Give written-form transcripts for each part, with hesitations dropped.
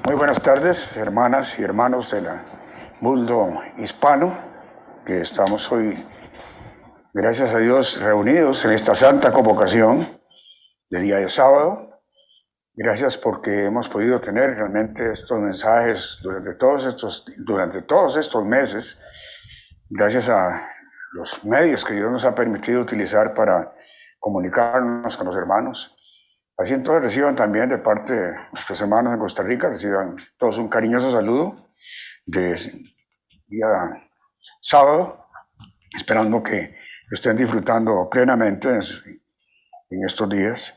Muy buenas tardes, hermanas y hermanos del mundo hispano, que estamos hoy, gracias a Dios, reunidos en esta santa convocación de día de sábado. Gracias porque hemos podido tener realmente estos mensajes durante todos estos meses, gracias a los medios que Dios nos ha permitido utilizar para comunicarnos con los hermanos. Así entonces reciban también de parte de nuestros hermanos en Costa Rica, reciban todos un cariñoso saludo de día sábado, esperando que lo estén disfrutando plenamente en estos días.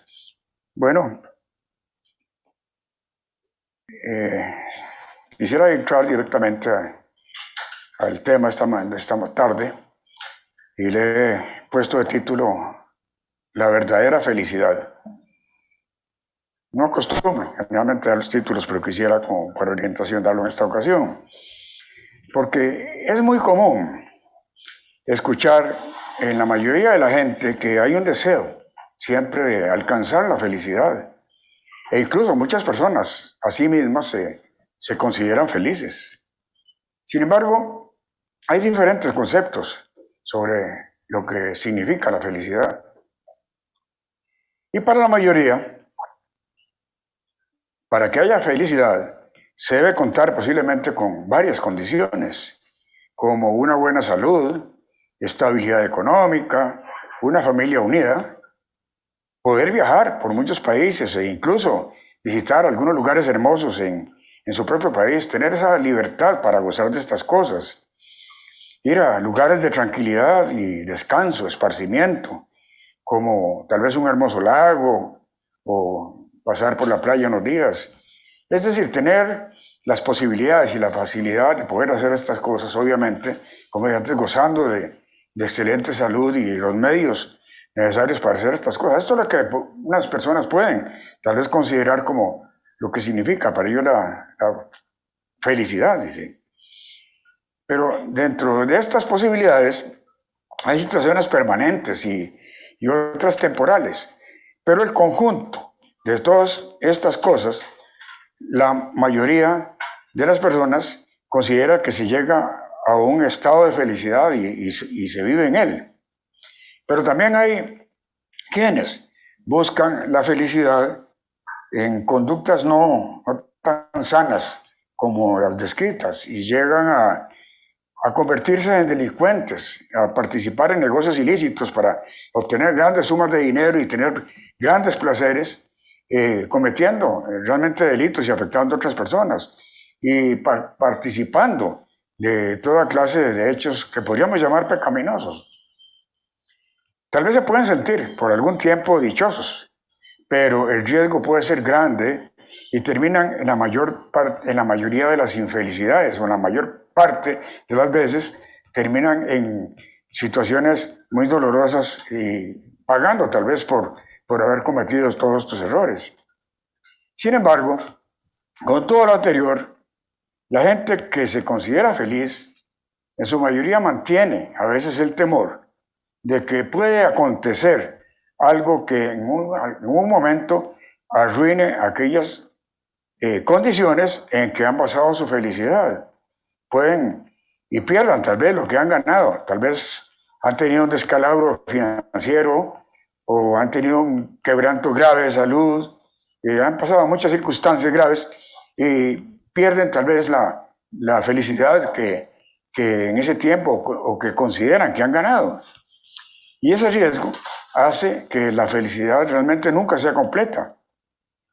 Bueno, quisiera entrar directamente al tema esta tarde y le he puesto de título La verdadera felicidad. No acostumbro generalmente dar los títulos, pero quisiera con orientación darlo en esta ocasión, porque es muy común escuchar en la mayoría de la gente que hay un deseo siempre de alcanzar la felicidad, e incluso muchas personas a sí mismas se consideran felices. Sin embargo, hay diferentes conceptos sobre lo que significa la felicidad. Y para la mayoría, para que haya felicidad, se debe contar posiblemente con varias condiciones, como una buena salud, estabilidad económica, una familia unida, poder viajar por muchos países e incluso visitar algunos lugares hermosos en su propio país, tener esa libertad para gozar de estas cosas, ir a lugares de tranquilidad y descanso, esparcimiento, como tal vez un hermoso lago o pasar por la playa unos días. Es decir, tener las posibilidades y la facilidad de poder hacer estas cosas, obviamente, como dije antes, gozando de excelente salud y los medios necesarios para hacer estas cosas. Esto es lo que unas personas pueden tal vez considerar como lo que significa para ellos la felicidad, dice. Pero dentro de estas posibilidades hay situaciones permanentes y otras temporales, pero el conjunto de todas estas cosas, la mayoría de las personas considera que se llega a un estado de felicidad y se vive en él. Pero también hay quienes buscan la felicidad en conductas no tan sanas como las descritas y llegan a convertirse en delincuentes, a participar en negocios ilícitos para obtener grandes sumas de dinero y tener grandes placeres, cometiendo realmente delitos y afectando a otras personas y participando de toda clase de hechos que podríamos llamar pecaminosos. Tal vez se pueden sentir por algún tiempo dichosos, pero el riesgo puede ser grande y terminan en la mayoría de las infelicidades, o en la mayor parte de las veces terminan en situaciones muy dolorosas y pagando tal vez por haber cometido todos estos errores. Sin embargo, con todo lo anterior, la gente que se considera feliz, en su mayoría mantiene a veces el temor de que puede acontecer algo que en un momento arruine aquellas condiciones en que han basado su felicidad. Pueden y pierdan tal vez lo que han ganado, tal vez han tenido un descalabro financiero o han tenido un quebranto grave de salud, han pasado muchas circunstancias graves y pierden tal vez la felicidad que en ese tiempo o que consideran que han ganado. Y ese riesgo hace que la felicidad realmente nunca sea completa.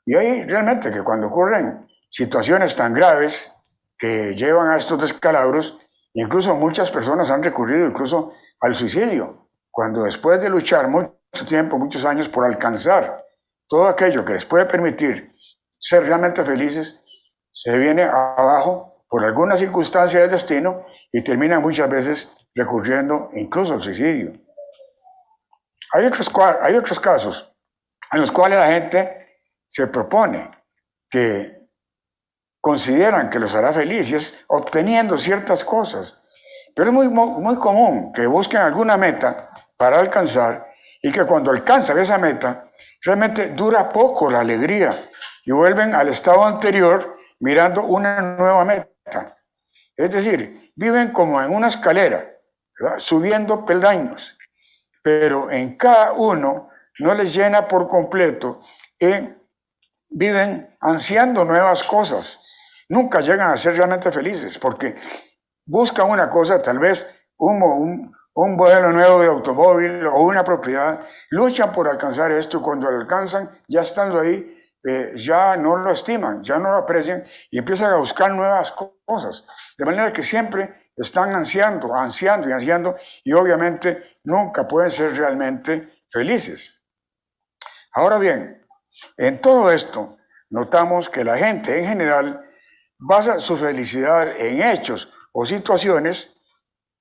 Y hay realmente que cuando ocurren situaciones tan graves que llevan a estos descalabros, incluso muchas personas han recurrido incluso al suicidio, cuando después de luchar mucho tiempo, muchos años por alcanzar todo aquello que les puede permitir ser realmente felices, se viene abajo por alguna circunstancia del destino y termina muchas veces recurriendo incluso al suicidio. Hay otros casos en los cuales la gente se propone que consideran que los hará felices obteniendo ciertas cosas, pero es muy común que busquen alguna meta para alcanzar y que cuando alcanzan esa meta realmente dura poco la alegría y vuelven al estado anterior mirando una nueva meta. Es decir, viven como en una escalera, ¿verdad?, subiendo peldaños, pero en cada uno no les llena por completo y viven ansiando nuevas cosas. Nunca llegan a ser realmente felices porque buscan una cosa, tal vez un modelo nuevo de automóvil o una propiedad, luchan por alcanzar esto y cuando lo alcanzan, ya estando ahí, ya no lo estiman, ya no lo aprecian y empiezan a buscar nuevas cosas. De manera que siempre están ansiando y obviamente nunca pueden ser realmente felices. Ahora bien, en todo esto notamos que la gente en general basa su felicidad en hechos o situaciones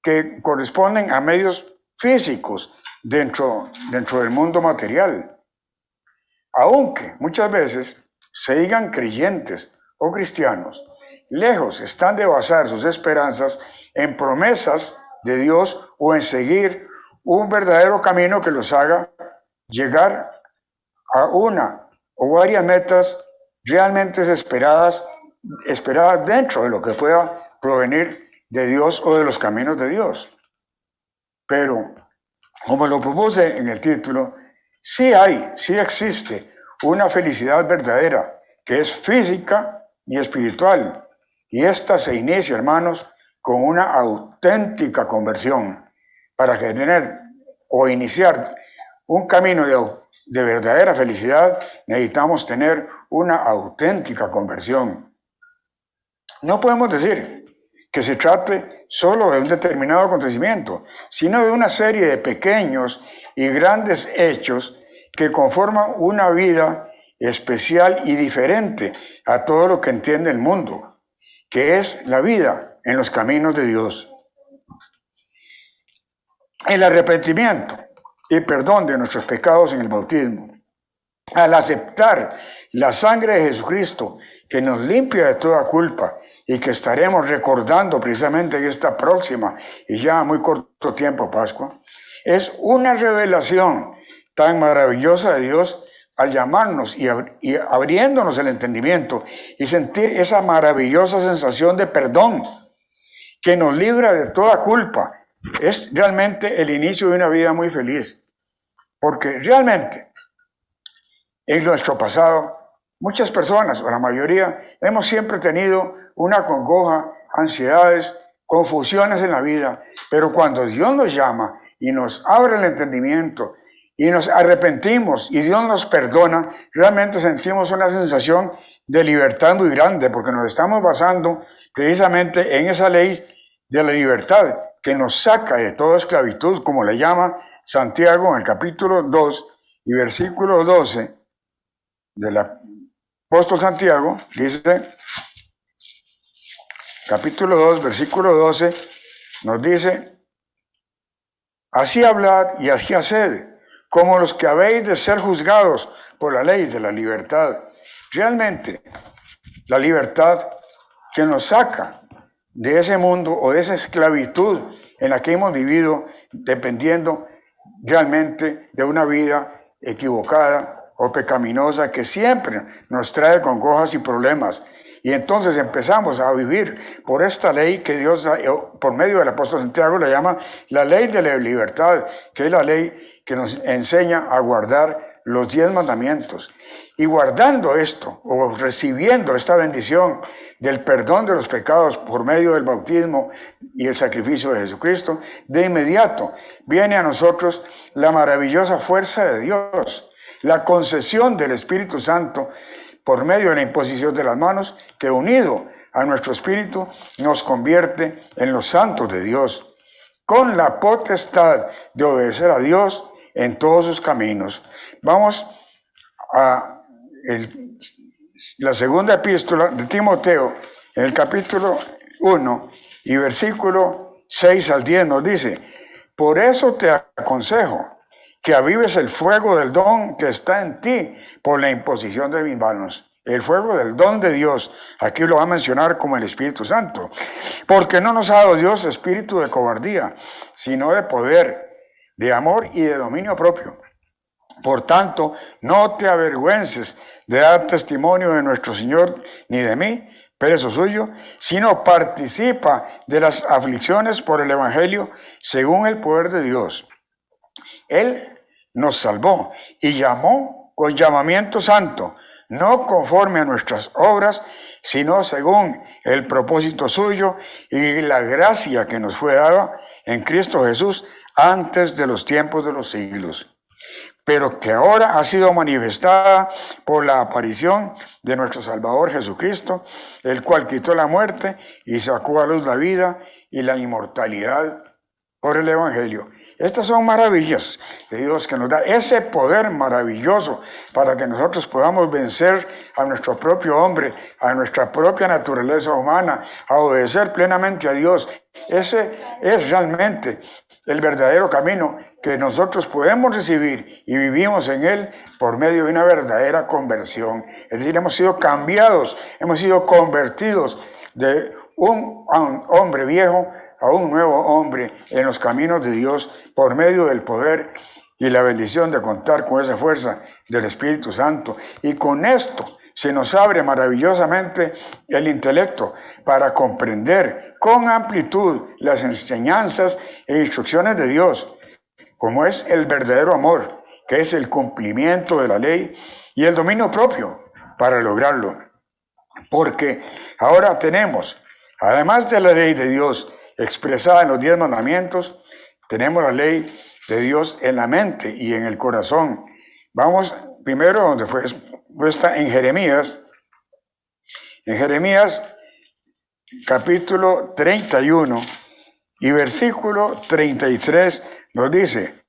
que corresponden a medios físicos dentro del mundo material. Aunque muchas veces se digan creyentes o cristianos, lejos están de basar sus esperanzas en promesas de Dios o en seguir un verdadero camino que los haga llegar a una o varias metas realmente esperadas dentro de lo que pueda provenir de Dios o de los caminos de Dios. Pero, como lo propuse en el título, sí existe una felicidad verdadera que es física y espiritual. Y esta se inicia, hermanos, con una auténtica conversión. Para tener o iniciar un camino de verdadera felicidad, necesitamos tener una auténtica conversión. No podemos decir que se trate solo de un determinado acontecimiento, sino de una serie de pequeños y grandes hechos que conforman una vida especial y diferente a todo lo que entiende el mundo, que es la vida en los caminos de Dios. El arrepentimiento y perdón de nuestros pecados en el bautismo, al aceptar la sangre de Jesucristo que nos limpia de toda culpa y que estaremos recordando precisamente en esta próxima y ya muy corto tiempo Pascua, es una revelación tan maravillosa de Dios al llamarnos y abriéndonos el entendimiento y sentir esa maravillosa sensación de perdón que nos libra de toda culpa. Es realmente el inicio de una vida muy feliz, porque realmente en nuestro pasado muchas personas, o la mayoría, hemos siempre tenido una congoja, ansiedades, confusiones en la vida, pero cuando Dios nos llama y nos abre el entendimiento y nos arrepentimos y Dios nos perdona, realmente sentimos una sensación de libertad muy grande, porque nos estamos basando precisamente en esa ley de la libertad que nos saca de toda esclavitud, como le llama Santiago en el capítulo 2 y versículo 12 del apóstol Santiago. Dice, capítulo 2, versículo 12, nos dice: así hablad y así haced, como los que habéis de ser juzgados por la ley de la libertad. Realmente, la libertad que nos saca de ese mundo o de esa esclavitud en la que hemos vivido, dependiendo realmente de una vida equivocada o pecaminosa que siempre nos trae congojas y problemas. Y entonces empezamos a vivir por esta ley que Dios, por medio del apóstol Santiago, le llama la ley de la libertad, que es la ley que nos enseña a guardar los 10 mandamientos. Y guardando esto, o recibiendo esta bendición del perdón de los pecados por medio del bautismo y el sacrificio de Jesucristo, de inmediato viene a nosotros la maravillosa fuerza de Dios, la concesión del Espíritu Santo por medio de la imposición de las manos, que unido a nuestro espíritu nos convierte en los santos de Dios, con la potestad de obedecer a Dios en todos sus caminos. Vamos a la segunda epístola de Timoteo, en el capítulo 1 y versículo 6 al 10 nos dice: por eso te aconsejo que avives el fuego del don que está en ti por la imposición de mis manos. El fuego del don de Dios, aquí lo va a mencionar como el Espíritu Santo, porque no nos ha dado Dios espíritu de cobardía, sino de poder, de amor y de dominio propio. Por tanto, no te avergüences de dar testimonio de nuestro Señor ni de mí, preso suyo, sino participa de las aflicciones por el Evangelio según el poder de Dios. Él nos salvó y llamó con llamamiento santo, no conforme a nuestras obras, sino según el propósito suyo y la gracia que nos fue dada en Cristo Jesús antes de los tiempos de los siglos, pero que ahora ha sido manifestada por la aparición de nuestro Salvador Jesucristo, el cual quitó la muerte y sacó a luz la vida y la inmortalidad por el Evangelio. Estas son maravillas de Dios que nos da ese poder maravilloso para que nosotros podamos vencer a nuestro propio hombre, a nuestra propia naturaleza humana, a obedecer plenamente a Dios. Ese es realmente el verdadero camino que nosotros podemos recibir y vivimos en él por medio de una verdadera conversión. Es decir, hemos sido cambiados, hemos sido convertidos de un hombre viejo a un nuevo hombre en los caminos de Dios por medio del poder y la bendición de contar con esa fuerza del Espíritu Santo. Y con esto se nos abre maravillosamente el intelecto para comprender con amplitud las enseñanzas e instrucciones de Dios, como es el verdadero amor, que es el cumplimiento de la ley y el dominio propio para lograrlo. Porque ahora tenemos, además de la ley de Dios expresada en los 10 mandamientos, tenemos la ley de Dios en la mente y en el corazón. Vamos primero donde fue puesta en Jeremías. En Jeremías capítulo 31 y versículo 33 nos dice: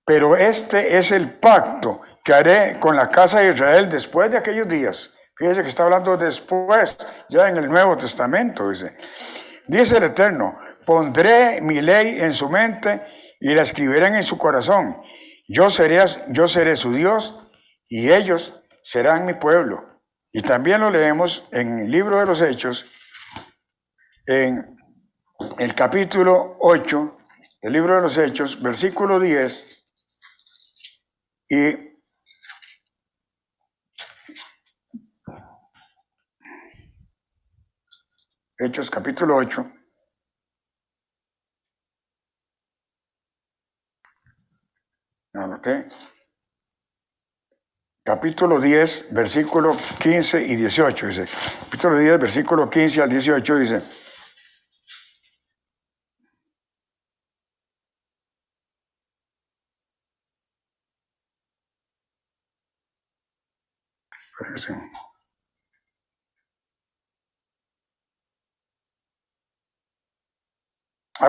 pero este es el pacto que haré con la casa de Israel después de aquellos días. Fíjese que está hablando después, ya en el Nuevo Testamento, dice el Eterno: pondré mi ley en su mente y la escribiré en su corazón. Yo seré su Dios y ellos serán mi pueblo. Y también lo leemos en el libro de los Hechos, en el capítulo 8 del libro de los Hechos, versículo 10, y Hechos capítulo 8, anoté, capítulo 10, versículo 15 y 18, dice, capítulo 10, versículo 15 al 18, dice: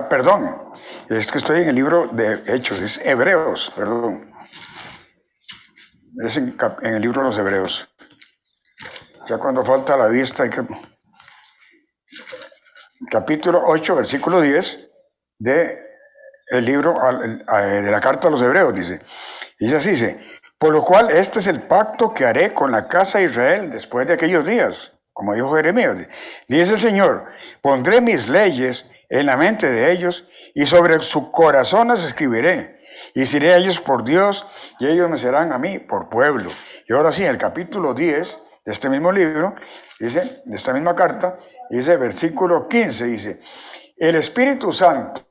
perdón, es que estoy en el libro de Hechos, es Hebreos, perdón. Es en el libro de los Hebreos. Ya cuando falta la vista hay que... Capítulo 8, versículo 10 de el libro de la carta a los Hebreos, dice. Y así dice: por lo cual este es el pacto que haré con la casa de Israel después de aquellos días, como dijo Jeremías. Dice el Señor: pondré mis leyes en la mente de ellos y sobre su corazón las escribiré. Y seré a ellos por Dios y ellos me serán a mí por pueblo. Y ahora sí, el capítulo 10 de este mismo libro, dice, de esta misma carta, dice, versículo 15, dice: el Espíritu Santo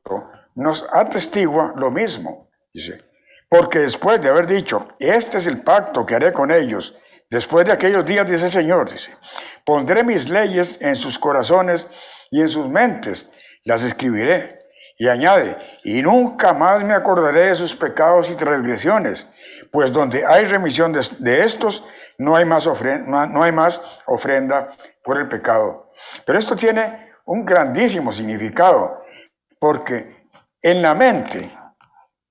nos atestigua lo mismo, dice, porque después de haber dicho: este es el pacto que haré con ellos después de aquellos días, dice el Señor, dice, pondré mis leyes en sus corazones y en sus mentes las escribiré. Y añade: y nunca más me acordaré de sus pecados y transgresiones, pues donde hay remisión de estos, no hay más ofrenda por el pecado. Pero esto tiene un grandísimo significado, porque en la mente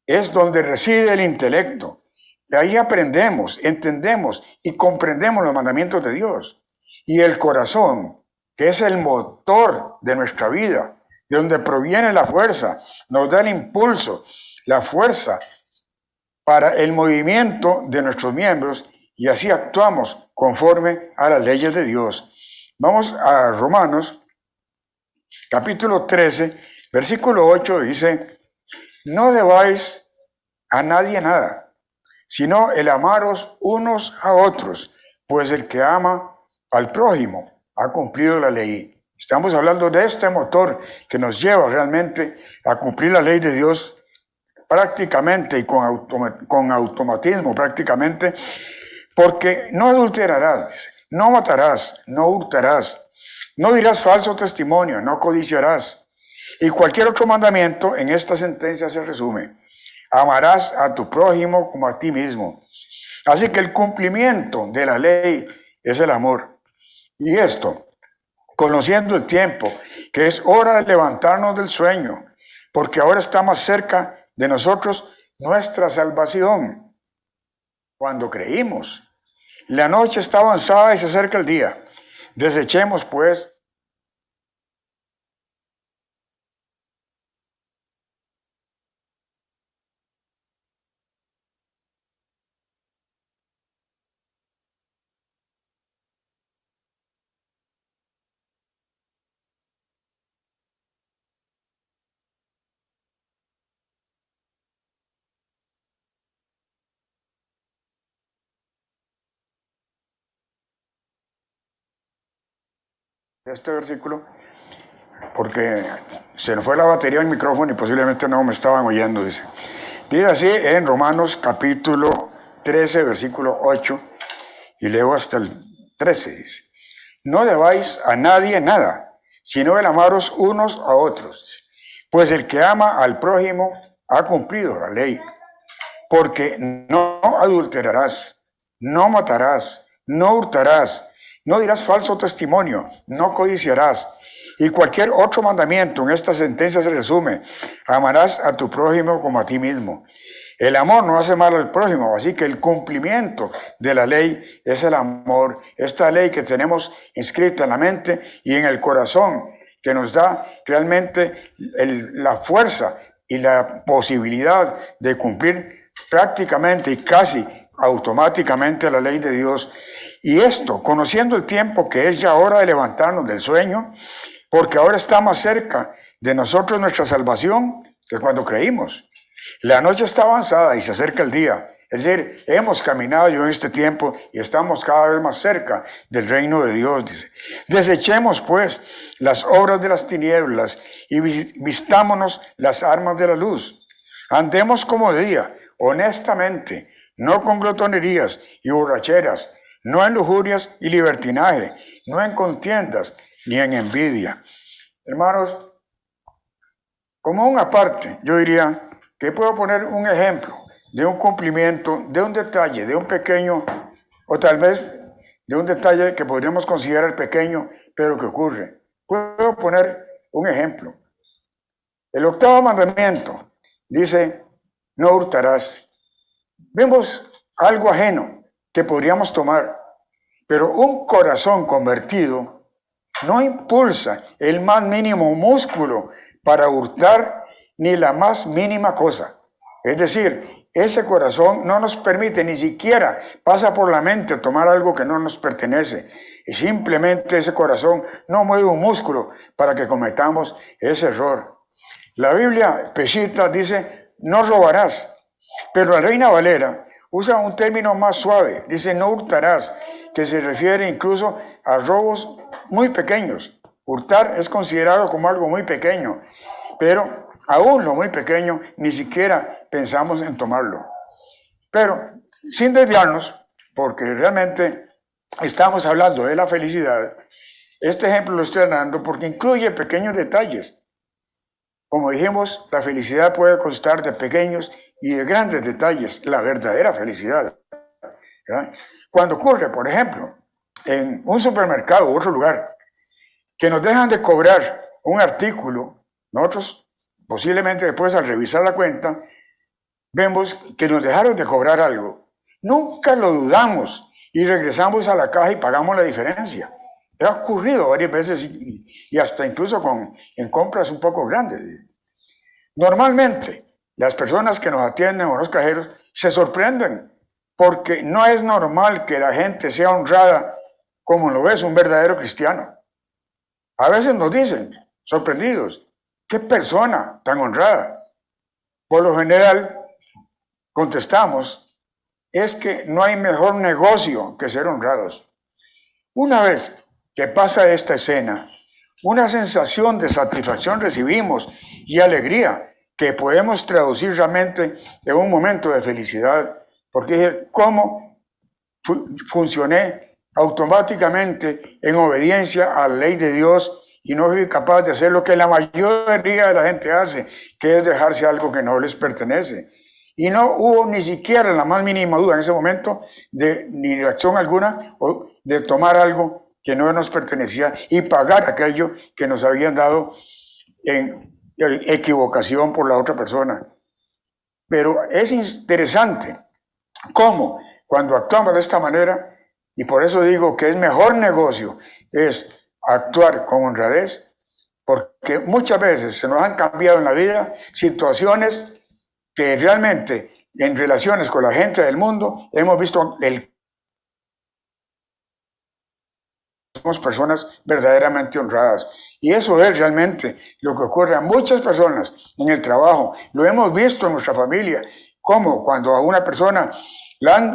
es donde reside el intelecto. De ahí aprendemos, entendemos y comprendemos los mandamientos de Dios. Y el corazón, que es el motor de nuestra vida, de donde proviene la fuerza, nos da el impulso, la fuerza para el movimiento de nuestros miembros, y así actuamos conforme a las leyes de Dios. Vamos a Romanos, capítulo 13, versículo 8, dice: no debáis a nadie nada, sino el amaros unos a otros, pues el que ama al prójimo ha cumplido la ley. Estamos hablando de este motor que nos lleva realmente a cumplir la ley de Dios prácticamente y con automatismo prácticamente, porque no adulterarás, no matarás, no hurtarás, no dirás falso testimonio, no codiciarás. Y cualquier otro mandamiento en esta sentencia se resume: amarás a tu prójimo como a ti mismo. Así que el cumplimiento de la ley es el amor. Y esto, conociendo el tiempo, que es hora de levantarnos del sueño, porque ahora está más cerca de nosotros nuestra salvación. Cuando creímos, la noche está avanzada y se acerca el día. Desechemos pues este versículo, porque se nos fue la batería del micrófono y posiblemente no me estaban oyendo, dice. Dice así en Romanos capítulo 13, versículo 8, y leo hasta el 13, dice: no debáis a nadie nada, sino el amaros unos a otros, pues el que ama al prójimo ha cumplido la ley. Porque no adulterarás, no matarás, no hurtarás, no dirás falso testimonio, no codiciarás. Y cualquier otro mandamiento en esta sentencia se resume: amarás a tu prójimo como a ti mismo. El amor no hace mal al prójimo, así que el cumplimiento de la ley es el amor. Esta ley que tenemos inscrita en la mente y en el corazón, que nos da realmente la fuerza y la posibilidad de cumplir prácticamente y casi automáticamente la ley de Dios. Y esto, conociendo el tiempo, que es ya hora de levantarnos del sueño, porque ahora está más cerca de nosotros nuestra salvación que cuando creímos. La noche está avanzada y se acerca el día. Es decir, hemos caminado yo en este tiempo y estamos cada vez más cerca del reino de Dios, dice. Desechemos pues las obras de las tinieblas y vistámonos las armas de la luz. Andemos como de día, honestamente, no con glotonerías y borracheras, no en lujurias y libertinaje, no en contiendas ni en envidia. Hermanos, como una parte, yo diría que puedo poner un ejemplo de un cumplimiento, de un detalle, de un pequeño, o tal vez de un detalle que podríamos considerar pequeño, pero que ocurre. Puedo poner un ejemplo. El 8º mandamiento dice: no hurtarás. Vemos algo ajeno que podríamos tomar, pero un corazón convertido no impulsa el más mínimo músculo para hurtar ni la más mínima cosa. Es decir, ese corazón no nos permite, ni siquiera pasa por la mente tomar algo que no nos pertenece. Y simplemente ese corazón no mueve un músculo para que cometamos ese error. La Biblia Peshitta dice: no robarás. Pero la Reina Valera usa un término más suave, dice: no hurtarás, que se refiere incluso a robos muy pequeños. Hurtar es considerado como algo muy pequeño, pero aún lo muy pequeño ni siquiera pensamos en tomarlo. Pero sin desviarnos, porque realmente estamos hablando de la felicidad, este ejemplo lo estoy dando porque incluye pequeños detalles. Como dijimos, la felicidad puede constar de pequeños y de grandes detalles, la verdadera felicidad, ¿verdad? Cuando ocurre, por ejemplo, en un supermercado u otro lugar, que nos dejan de cobrar un artículo, nosotros posiblemente después al revisar la cuenta, vemos que nos dejaron de cobrar algo. Nunca lo dudamos y regresamos a la caja y pagamos la diferencia. Ha ocurrido varias veces y hasta incluso en compras un poco grandes. Normalmente, las personas que nos atienden o los cajeros se sorprenden porque no es normal que la gente sea honrada como lo es un verdadero cristiano. A veces nos dicen, sorprendidos, ¿qué persona tan honrada? Por lo general, contestamos es que no hay mejor negocio que ser honrados. Una vez que pasa esta escena, una sensación de satisfacción recibimos y alegría que podemos traducir realmente en un momento de felicidad, porque ¿cómo funcioné automáticamente en obediencia a la ley de Dios y no fui capaz de hacer lo que la mayoría de la gente hace, que es dejarse algo que no les pertenece? Y no hubo ni siquiera la más mínima duda en ese momento ni reacción alguna o de tomar algo que no nos pertenecía y pagar aquello que nos habían dado en equivocación por la otra persona. Pero es interesante cómo cuando actuamos de esta manera, y por eso digo que es mejor negocio, es actuar con honradez, porque muchas veces se nos han cambiado en la vida situaciones que realmente en relaciones con la gente del mundo hemos visto somos personas verdaderamente honradas. Y eso es realmente lo que ocurre a muchas personas en el trabajo. Lo hemos visto en nuestra familia, como cuando a una persona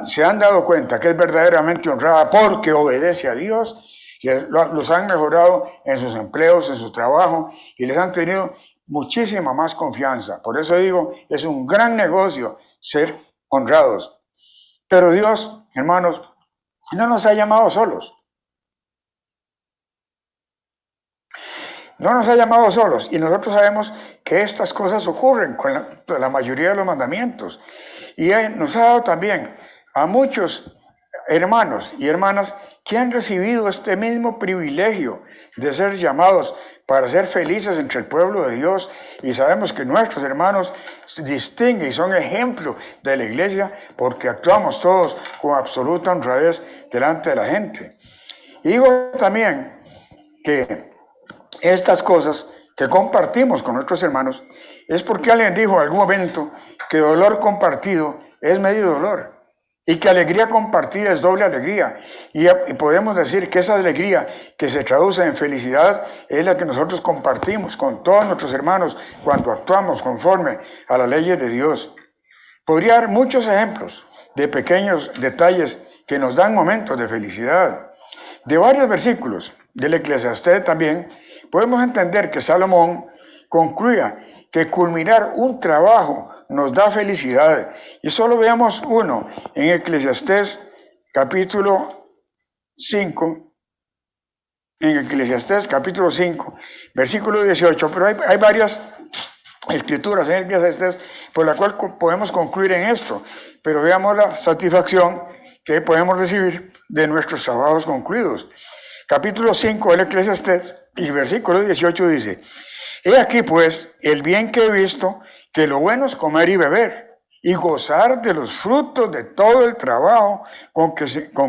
se han dado cuenta que es verdaderamente honrada porque obedece a Dios, los han mejorado en sus empleos, en su trabajo, y les han tenido muchísima más confianza. Por eso digo, es un gran negocio ser honrados. Pero Dios, hermanos, no nos ha llamado solos. No nos ha llamado solos, y nosotros sabemos que estas cosas ocurren con la mayoría de los mandamientos. Y nos ha dado también a muchos hermanos y hermanas que han recibido este mismo privilegio de ser llamados para ser felices entre el pueblo de Dios, y sabemos que nuestros hermanos se distinguen y son ejemplo de la iglesia porque actuamos todos con absoluta honradez delante de la gente. Y digo también que estas cosas que compartimos con nuestros hermanos es porque alguien dijo en algún momento que dolor compartido es medio dolor y que alegría compartida es doble alegría, y podemos decir que esa alegría que se traduce en felicidad es la que nosotros compartimos con todos nuestros hermanos cuando actuamos conforme a las leyes de Dios. Podría dar muchos ejemplos de pequeños detalles que nos dan momentos de felicidad. De varios versículos del Eclesiastés también podemos entender que Salomón concluía que culminar un trabajo nos da felicidad. Y solo veamos uno en Eclesiastés capítulo 5, versículo 18, pero hay varias escrituras en Eclesiastés por la cual podemos concluir en esto, pero veamos la satisfacción que podemos recibir de nuestros trabajos concluidos. Capítulo 5 del Eclesiastés y versículo 18 dice: He aquí pues el bien que he visto, que lo bueno es comer y beber, y gozar de los frutos de todo el trabajo con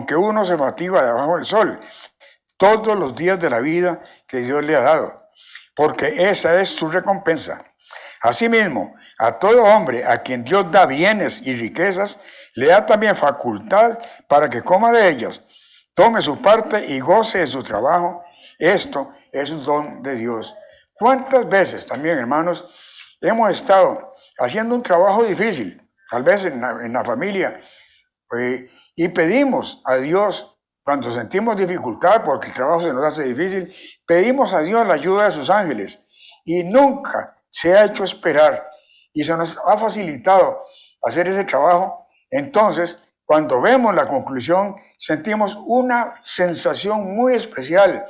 que uno se fatiga debajo del sol, todos los días de la vida que Dios le ha dado, porque esa es su recompensa. Asimismo, a todo hombre a quien Dios da bienes y riquezas, le da también facultad para que coma de ellas, tome su parte y goce de su trabajo. Esto es un don de Dios. ¿Cuántas veces también, hermanos, hemos estado haciendo un trabajo difícil, tal vez en la familia, y pedimos a Dios, cuando sentimos dificultad porque el trabajo se nos hace difícil, pedimos a Dios la ayuda de sus ángeles, y nunca se ha hecho esperar, y se nos ha facilitado hacer ese trabajo. Entonces, cuando vemos la conclusión, sentimos una sensación muy especial,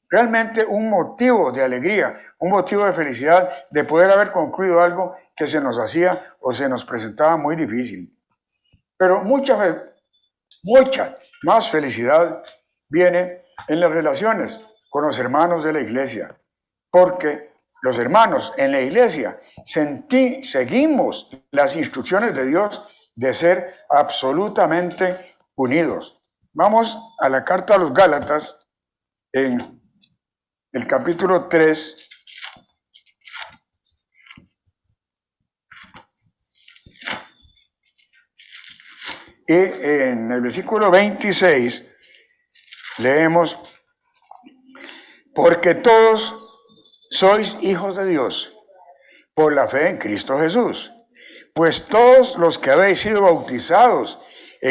realmente un motivo de alegría, un motivo de felicidad de poder haber concluido algo que se nos hacía o se nos presentaba muy difícil. Pero mucha más felicidad viene en las relaciones con los hermanos de la iglesia, porque los hermanos en la iglesia seguimos las instrucciones de Dios de ser absolutamente unidos. Vamos a la carta a los Gálatas en el capítulo 3. Y en el versículo 26 leemos: porque todos sois hijos de Dios por la fe en Cristo Jesús. Pues todos los que habéis sido bautizados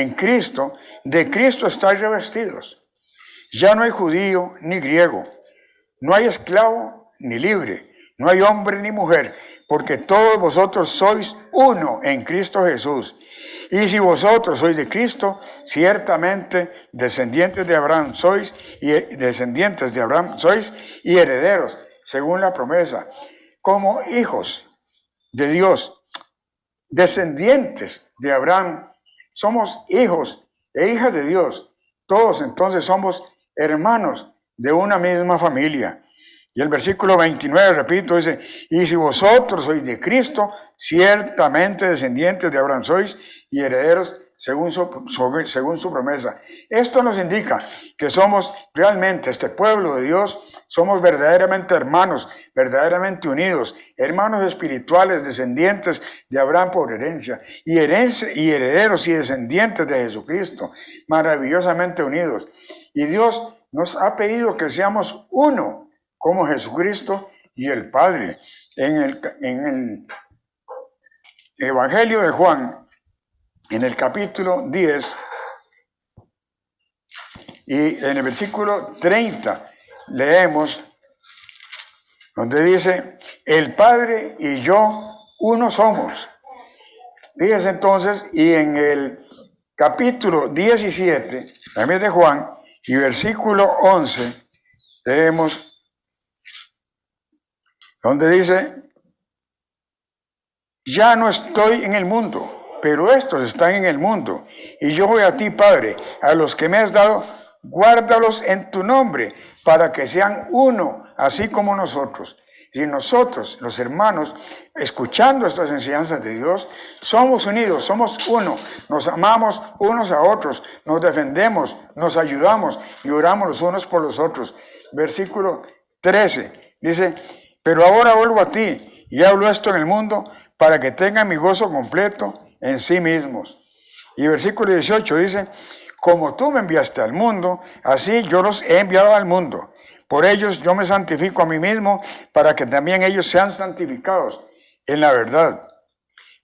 en Cristo, de Cristo estáis revestidos. Ya no hay judío ni griego, no hay esclavo ni libre, no hay hombre ni mujer, porque todos vosotros sois uno en Cristo Jesús. Y si vosotros sois de Cristo, ciertamente descendientes de Abraham sois, y descendientes de Abraham sois, y herederos, según la promesa, como hijos de Dios, descendientes de Abraham. Somos hijos e hijas de Dios. Todos entonces somos hermanos de una misma familia. Y el versículo 29, repito, dice, y si vosotros sois de Cristo, ciertamente descendientes de Abraham sois y herederos según su promesa. Esto nos indica que somos realmente este pueblo de Dios, somos verdaderamente hermanos, verdaderamente unidos, hermanos espirituales, descendientes de Abraham por herencia, y herederos y descendientes de Jesucristo, maravillosamente unidos. Y Dios nos ha pedido que seamos uno, como Jesucristo y el Padre. En el Evangelio de Juan, en el capítulo 10, y en el versículo 30, leemos, donde dice, el Padre y yo uno somos. Fíjense entonces, y en el capítulo 17, también de Juan, y versículo 11, leemos, donde dice, ya no estoy en el mundo, pero estos están en el mundo, y yo voy a ti, Padre, a los que me has dado, guárdalos en tu nombre, para que sean uno, así como nosotros. Y nosotros, los hermanos, escuchando estas enseñanzas de Dios, somos unidos, somos uno, nos amamos unos a otros, nos defendemos, nos ayudamos y oramos los unos por los otros. Versículo 13 dice, pero ahora vuelvo a ti y hablo esto en el mundo para que tengan mi gozo completo en sí mismos. Y versículo 18 dice, como tú me enviaste al mundo, así yo los he enviado al mundo. Por ellos yo me santifico a mí mismo para que también ellos sean santificados en la verdad.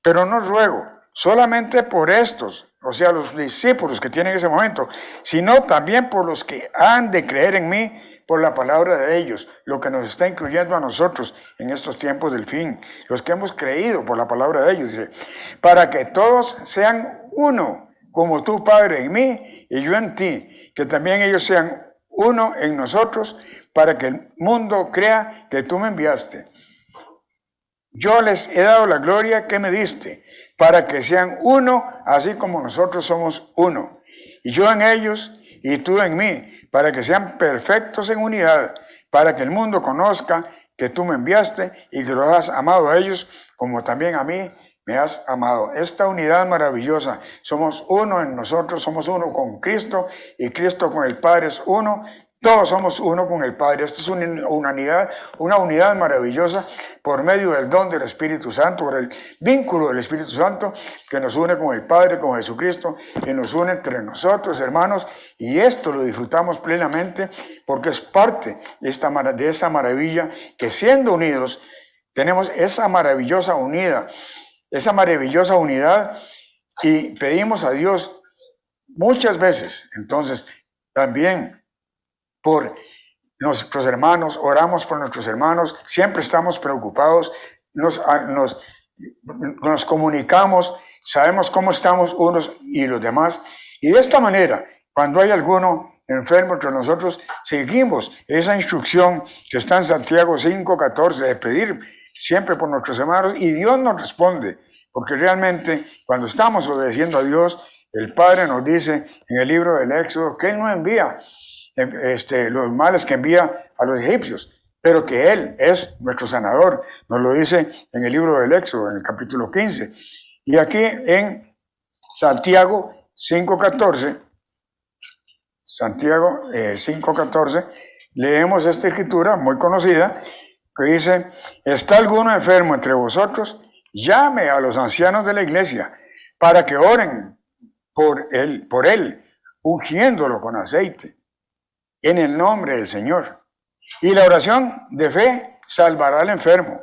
Pero no ruego solamente por estos, o sea, los discípulos que tienen ese momento, sino también por los que han de creer en mí por la palabra de ellos, lo que nos está incluyendo a nosotros en estos tiempos del fin, los que hemos creído por la palabra de ellos, dice, para que todos sean uno, como tú, Padre, en mí y yo en ti, que también ellos sean uno en nosotros, para que el mundo crea que tú me enviaste. Yo les he dado la gloria que me diste, para que sean uno, así como nosotros somos uno. Y yo en ellos y tú en mí, para que sean perfectos en unidad, para que el mundo conozca que tú me enviaste y que los has amado a ellos, como también a mí me has amado. Esta unidad maravillosa, somos uno en nosotros, somos uno con Cristo y Cristo con el Padre es uno. Todos somos uno con el Padre. Esta es una unidad maravillosa por medio del don del Espíritu Santo, por el vínculo del Espíritu Santo que nos une con el Padre, con Jesucristo, que nos une entre nosotros, hermanos, y esto lo disfrutamos plenamente porque es parte de esa maravilla que siendo unidos tenemos esa maravillosa unidad y pedimos a Dios muchas veces, entonces, también por nuestros hermanos, oramos por nuestros hermanos, siempre estamos preocupados, nos comunicamos, sabemos cómo estamos unos y los demás, y de esta manera, cuando hay alguno enfermo entre nosotros, seguimos esa instrucción que está en Santiago 5:14 de pedir siempre por nuestros hermanos, y Dios nos responde, porque realmente cuando estamos obedeciendo a Dios, el Padre nos dice en el libro del Éxodo que Él no envía los males que envía a los egipcios, pero que Él es nuestro sanador. Nos lo dice en el libro del Éxodo, en el capítulo 15. Y aquí en Santiago 5:14, leemos esta escritura muy conocida que dice, ¿está alguno enfermo entre vosotros? Llame a los ancianos de la iglesia para que oren por él, ungiéndolo con aceite en el nombre del Señor. Y la oración de fe salvará al enfermo,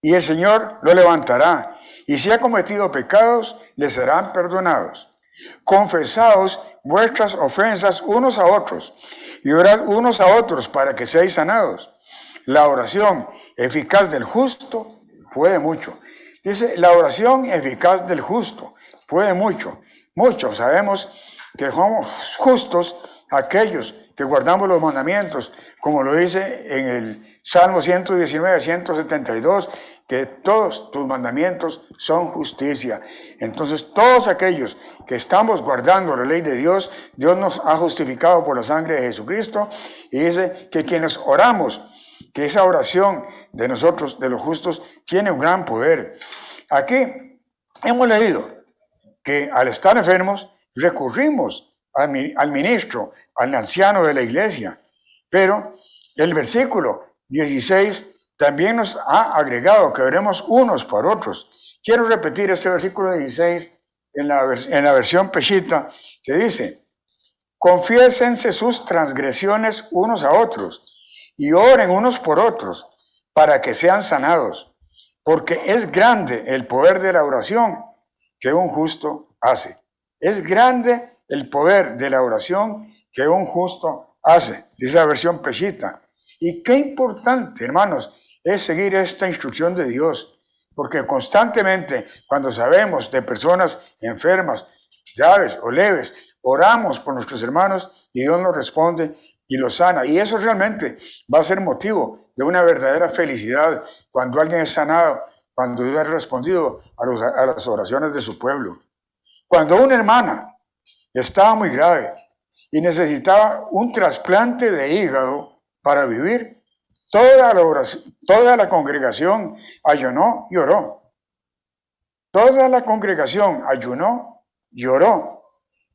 y el Señor lo levantará. y si ha cometido pecados, le serán perdonados. Confesaos vuestras ofensas unos a otros y orad unos a otros para que seáis sanados. La oración eficaz del justo puede mucho. Dice, la oración eficaz del justo puede mucho. Muchos sabemos que somos justos aquellos que guardamos los mandamientos, como lo dice en el Salmo 119, 172, que todos tus mandamientos son justicia. Entonces, todos aquellos que estamos guardando la ley de Dios, Dios nos ha justificado por la sangre de Jesucristo, y dice que quienes oramos, que esa oración de nosotros, de los justos, tiene un gran poder. Aquí hemos leído que al estar enfermos, recurrimos al ministro, al anciano de la iglesia. Pero el versículo 16 también nos ha agregado que oremos unos por otros. Quiero repetir este versículo 16 en la versión Peshitta, que dice, confiésense sus transgresiones unos a otros y oren unos por otros para que sean sanados, porque es grande el poder de la oración que un justo hace. Es grande el poder de la oración que un justo hace, dice la versión Peshitta. Y qué importante, hermanos, es seguir esta instrucción de Dios, porque constantemente, cuando sabemos de personas enfermas, graves o leves, oramos por nuestros hermanos y Dios nos responde y los sana. Y eso realmente va a ser motivo de una verdadera felicidad cuando alguien es sanado, cuando Dios ha respondido a las oraciones de su pueblo. Cuando una hermana estaba muy grave y necesitaba un trasplante de hígado para vivir, toda la congregación ayunó y oró. Toda la congregación ayunó y oró.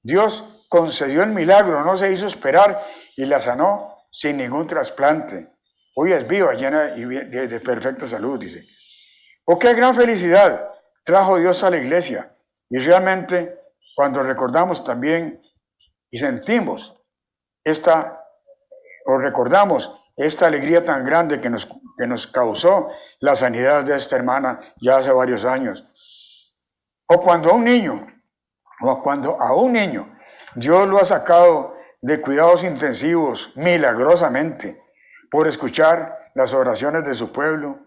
Dios concedió el milagro, no se hizo esperar y la sanó sin ningún trasplante. Hoy es viva, llena y de perfecta salud, dice. Oh, qué gran felicidad trajo Dios a la iglesia. Y realmente, cuando recordamos también y sentimos recordamos esta alegría tan grande que nos causó la sanidad de esta hermana ya hace varios años. O cuando a un niño Dios lo ha sacado de cuidados intensivos milagrosamente por escuchar las oraciones de su pueblo.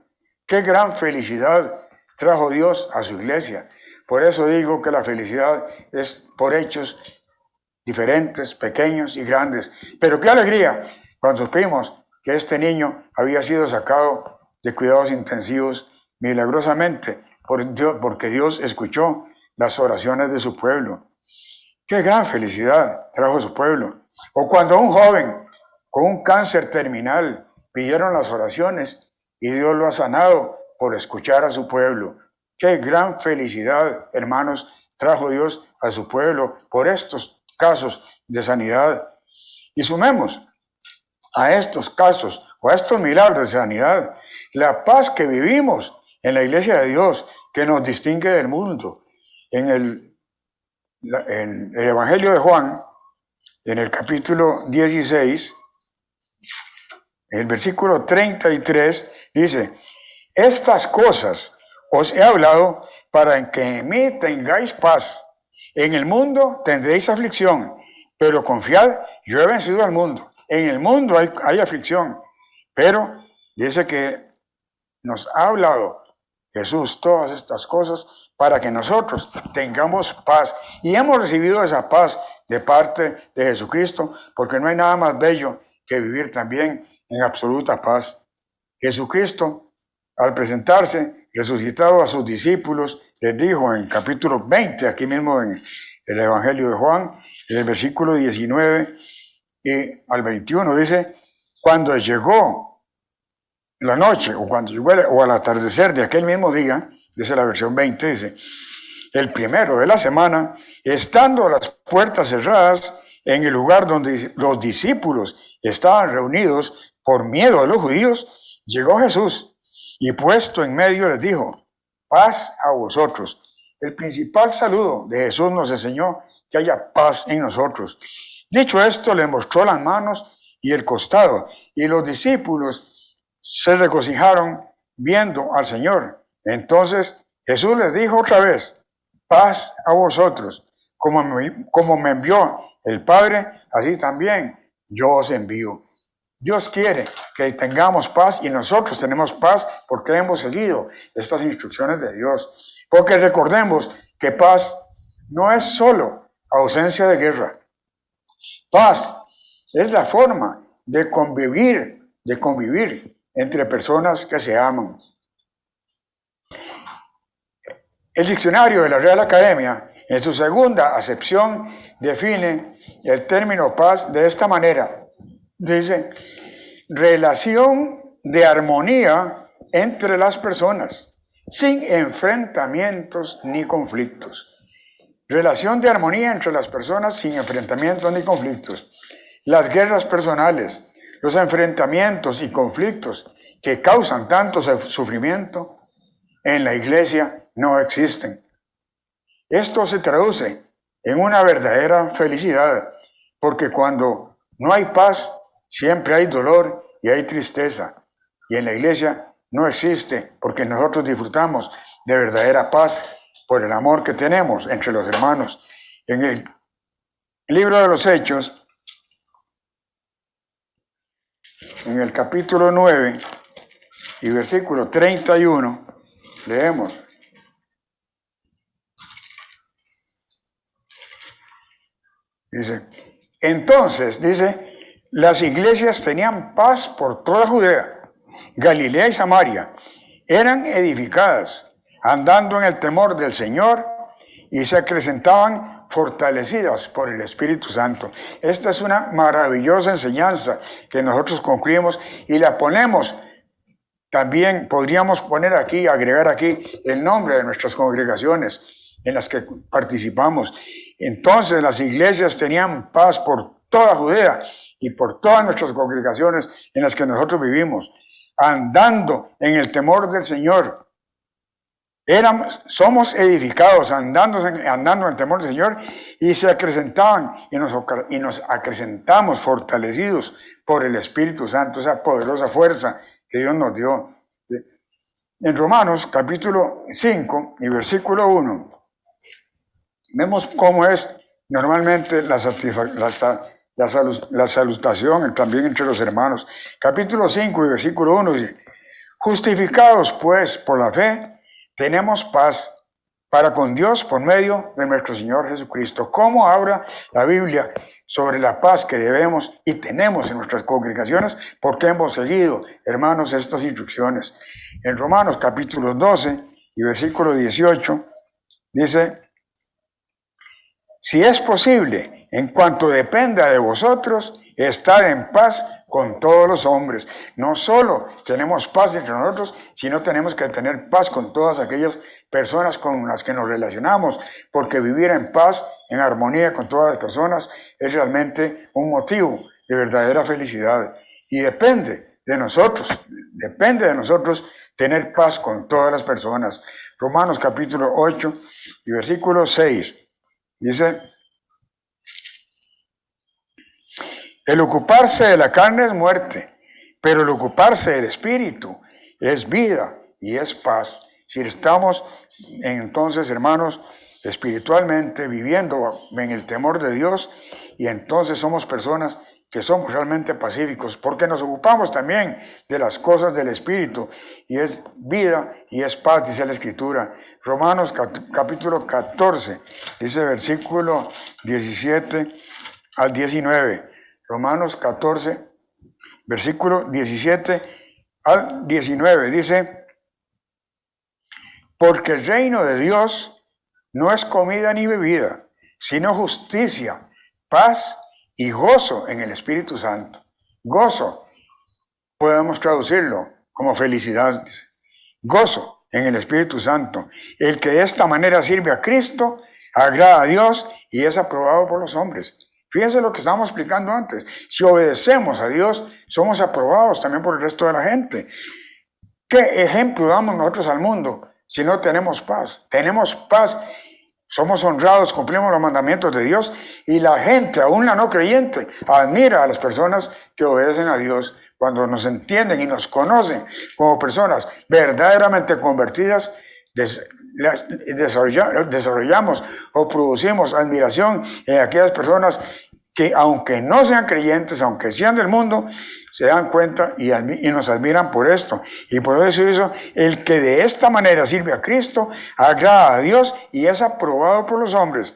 Qué gran felicidad trajo Dios a su iglesia. Por eso digo que la felicidad es por hechos diferentes, pequeños y grandes. Pero qué alegría cuando supimos que este niño había sido sacado de cuidados intensivos milagrosamente porque Dios escuchó las oraciones de su pueblo. Qué gran felicidad trajo su pueblo. O cuando un joven con un cáncer terminal pidieron las oraciones y Dios lo ha sanado por escuchar a su pueblo. Qué gran felicidad, hermanos, trajo Dios a su pueblo por estos casos de sanidad. Y sumemos a estos casos o a estos milagros de sanidad la paz que vivimos en la iglesia de Dios, que nos distingue del mundo. En el Evangelio de Juan, en el capítulo 16, el versículo 33, dice, estas cosas os he hablado para que en mí tengáis paz. En el mundo tendréis aflicción, pero confiad, yo he vencido al mundo. En el mundo hay aflicción, pero dice que nos ha hablado Jesús todas estas cosas para que nosotros tengamos paz. Y hemos recibido esa paz de parte de Jesucristo, porque no hay nada más bello que vivir también en absoluta paz. Jesucristo, al presentarse resucitado a sus discípulos, les dijo en capítulo 20, aquí mismo en el Evangelio de Juan, en el versículo 19 y al 21, dice, cuando llegó la noche, o al atardecer de aquel mismo día, dice la versión 20, dice, el primero de la semana, estando las puertas cerradas en el lugar donde los discípulos estaban reunidos por miedo a los judíos, llegó Jesús y puesto en medio les dijo, paz a vosotros. El principal saludo de Jesús nos enseñó que haya paz en nosotros. Dicho esto, le mostró las manos y el costado, y los discípulos se regocijaron viendo al Señor. Entonces Jesús les dijo otra vez, paz a vosotros, como me envió el Padre, así también yo os envío. Dios quiere que tengamos paz y nosotros tenemos paz porque hemos seguido estas instrucciones de Dios. Porque recordemos que paz no es solo ausencia de guerra. Paz es la forma de convivir entre personas que se aman. El diccionario de la Real Academia, en su segunda acepción, define el término paz de esta manera. Dice, relación de armonía entre las personas, sin enfrentamientos ni conflictos. Relación de armonía entre las personas sin enfrentamientos ni conflictos. Las guerras personales, los enfrentamientos y conflictos que causan tanto sufrimiento en la iglesia no existen. Esto se traduce en una verdadera felicidad, porque cuando no hay paz, siempre hay dolor y hay tristeza. Y en la iglesia no existe, porque nosotros disfrutamos de verdadera paz por el amor que tenemos entre los hermanos. En el libro de los Hechos, en el capítulo 9 y versículo 31, leemos. Dice, entonces, las iglesias tenían paz por toda Judea, Galilea y Samaria. Eran edificadas, andando en el temor del Señor, y se acrecentaban fortalecidas por el Espíritu Santo. Esta es una maravillosa enseñanza que nosotros concluimos y la ponemos. También podríamos poner aquí, agregar aquí el nombre de nuestras congregaciones en las que participamos. Entonces las iglesias tenían paz por toda Judea y por todas nuestras congregaciones en las que nosotros vivimos, andando en el temor del Señor. Somos edificados andando en el temor del Señor y se acrecentaban y nos acrecentamos fortalecidos por el Espíritu Santo, esa poderosa fuerza que Dios nos dio. En Romanos capítulo 5 y versículo 1, vemos cómo es normalmente la salutación también entre los hermanos. Capítulo 5 y versículo 1 dice, justificados pues por la fe, tenemos paz para con Dios por medio de nuestro Señor Jesucristo. ¿Cómo habla la Biblia sobre la paz que debemos y tenemos en nuestras congregaciones? Porque hemos seguido, hermanos, estas instrucciones. En Romanos capítulo 12 y versículo 18 dice, si es posible, en cuanto dependa de vosotros, estad en paz con todos los hombres. No solo tenemos paz entre nosotros, sino tenemos que tener paz con todas aquellas personas con las que nos relacionamos, porque vivir en paz, en armonía con todas las personas, es realmente un motivo de verdadera felicidad. Y depende de nosotros tener paz con todas las personas. Romanos capítulo 8 y versículo 6 dice, el ocuparse de la carne es muerte, pero el ocuparse del espíritu es vida y es paz. Si estamos entonces, hermanos, espiritualmente viviendo en el temor de Dios, y entonces somos personas que somos realmente pacíficos, porque nos ocupamos también de las cosas del espíritu, y es vida y es paz, dice la Escritura. Romanos capítulo 14, dice versículo 17 al 19. Romanos 14, versículo 17 al 19, dice, porque el reino de Dios no es comida ni bebida, sino justicia, paz y gozo en el Espíritu Santo. Gozo, podemos traducirlo como felicidad. Gozo en el Espíritu Santo. El que de esta manera sirve a Cristo, agrada a Dios y es aprobado por los hombres. Fíjense lo que estábamos explicando antes. Si obedecemos a Dios, somos aprobados también por el resto de la gente. ¿Qué ejemplo damos nosotros al mundo si no tenemos paz? Tenemos paz, somos honrados, cumplimos los mandamientos de Dios y la gente, aún la no creyente, admira a las personas que obedecen a Dios cuando nos entienden y nos conocen como personas verdaderamente convertidas. desarrollamos o producimos admiración en aquellas personas que, aunque no sean creyentes, aunque sean del mundo, se dan cuenta y nos admiran por esto. Y por eso el que de esta manera sirve a Cristo, agrada a Dios y es aprobado por los hombres.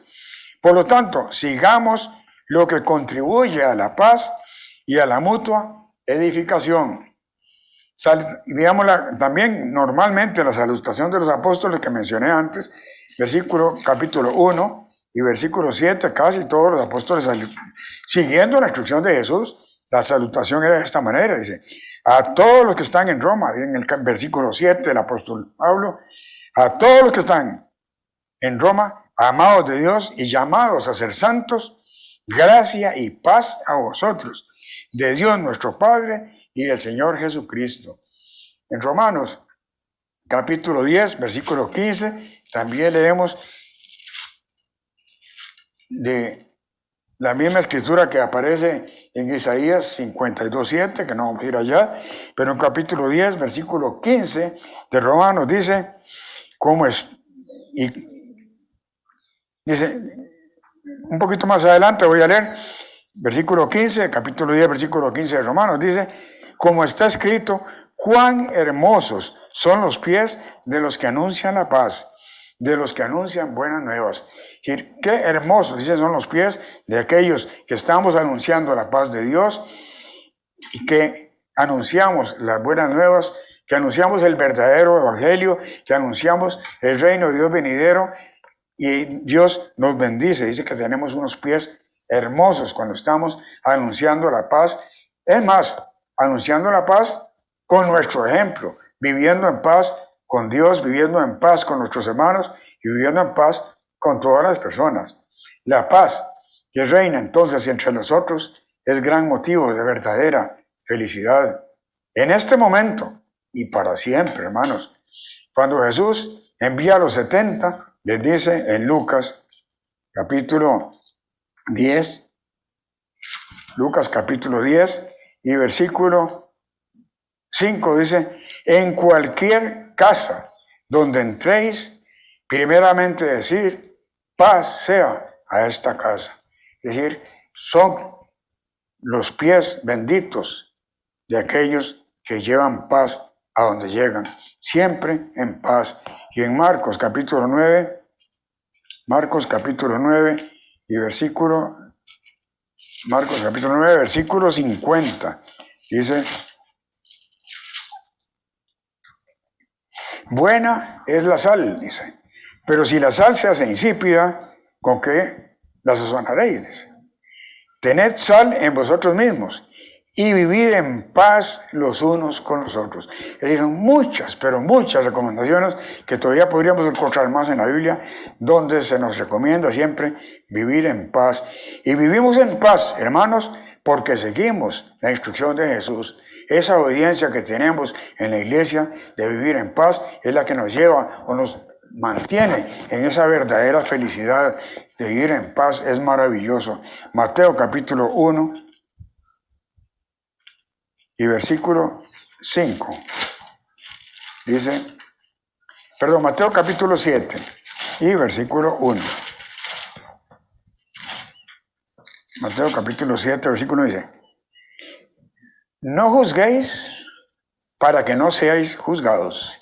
Por lo tanto, sigamos lo que contribuye a la paz y a la mutua edificación. Veamos también normalmente la salutación de los apóstoles que mencioné antes, capítulo 1 y versículo 7, casi todos los apóstoles, siguiendo la instrucción de Jesús, la salutación era de esta manera, dice, a todos los que están en Roma, en el versículo 7 del apóstol Pablo, a todos los que están en Roma, amados de Dios y llamados a ser santos, gracia y paz a vosotros, de Dios nuestro Padre y del Señor Jesucristo. En Romanos, capítulo 10, versículo 15, también leemos de la misma escritura que aparece en Isaías 52:7, que no vamos a ir allá, pero en capítulo 10, versículo 15 de Romanos dice, dice, un poquito más adelante voy a leer, versículo 15, capítulo 10, versículo 15 de Romanos, dice, como está escrito, cuán hermosos son los pies de los que anuncian la paz, de los que anuncian buenas nuevas. Qué hermosos, dice, son los pies de aquellos que estamos anunciando la paz de Dios y que anunciamos las buenas nuevas, que anunciamos el verdadero evangelio, que anunciamos el reino de Dios venidero y Dios nos bendice. Dice que tenemos unos pies hermosos cuando estamos anunciando la paz. Es más, anunciando la paz con nuestro ejemplo, viviendo en paz con Dios, viviendo en paz con nuestros hermanos y viviendo en paz con todas las personas. La paz que reina entonces entre nosotros es gran motivo de verdadera felicidad. En este momento y para siempre, hermanos, cuando Jesús envía a los 70, les dice en Lucas capítulo 10, Lucas capítulo 10 y versículo 5 dice, en cualquier casa donde entréis, primeramente decir, paz sea a esta casa. Es decir, son los pies benditos de aquellos que llevan paz a donde llegan, siempre en paz. Y en Marcos capítulo 9 y Marcos capítulo 9, versículo 50, dice, buena es la sal, dice, pero si la sal se hace insípida, ¿con qué la sazonaréis? Dice, tened sal en vosotros mismos y vivid en paz los unos con los otros. Es decir, muchas, pero muchas recomendaciones que todavía podríamos encontrar más en la Biblia, donde se nos recomienda siempre vivir en paz. Y vivimos en paz, hermanos, porque seguimos la instrucción de Jesús. Esa obediencia que tenemos en la iglesia de vivir en paz es la que nos lleva o nos mantiene en esa verdadera felicidad de vivir en paz. Es maravilloso. Mateo capítulo 1 y versículo 5 dice, Mateo capítulo 7 y versículo 1. Mateo capítulo 7, versículo 1 dice, no juzguéis para que no seáis juzgados.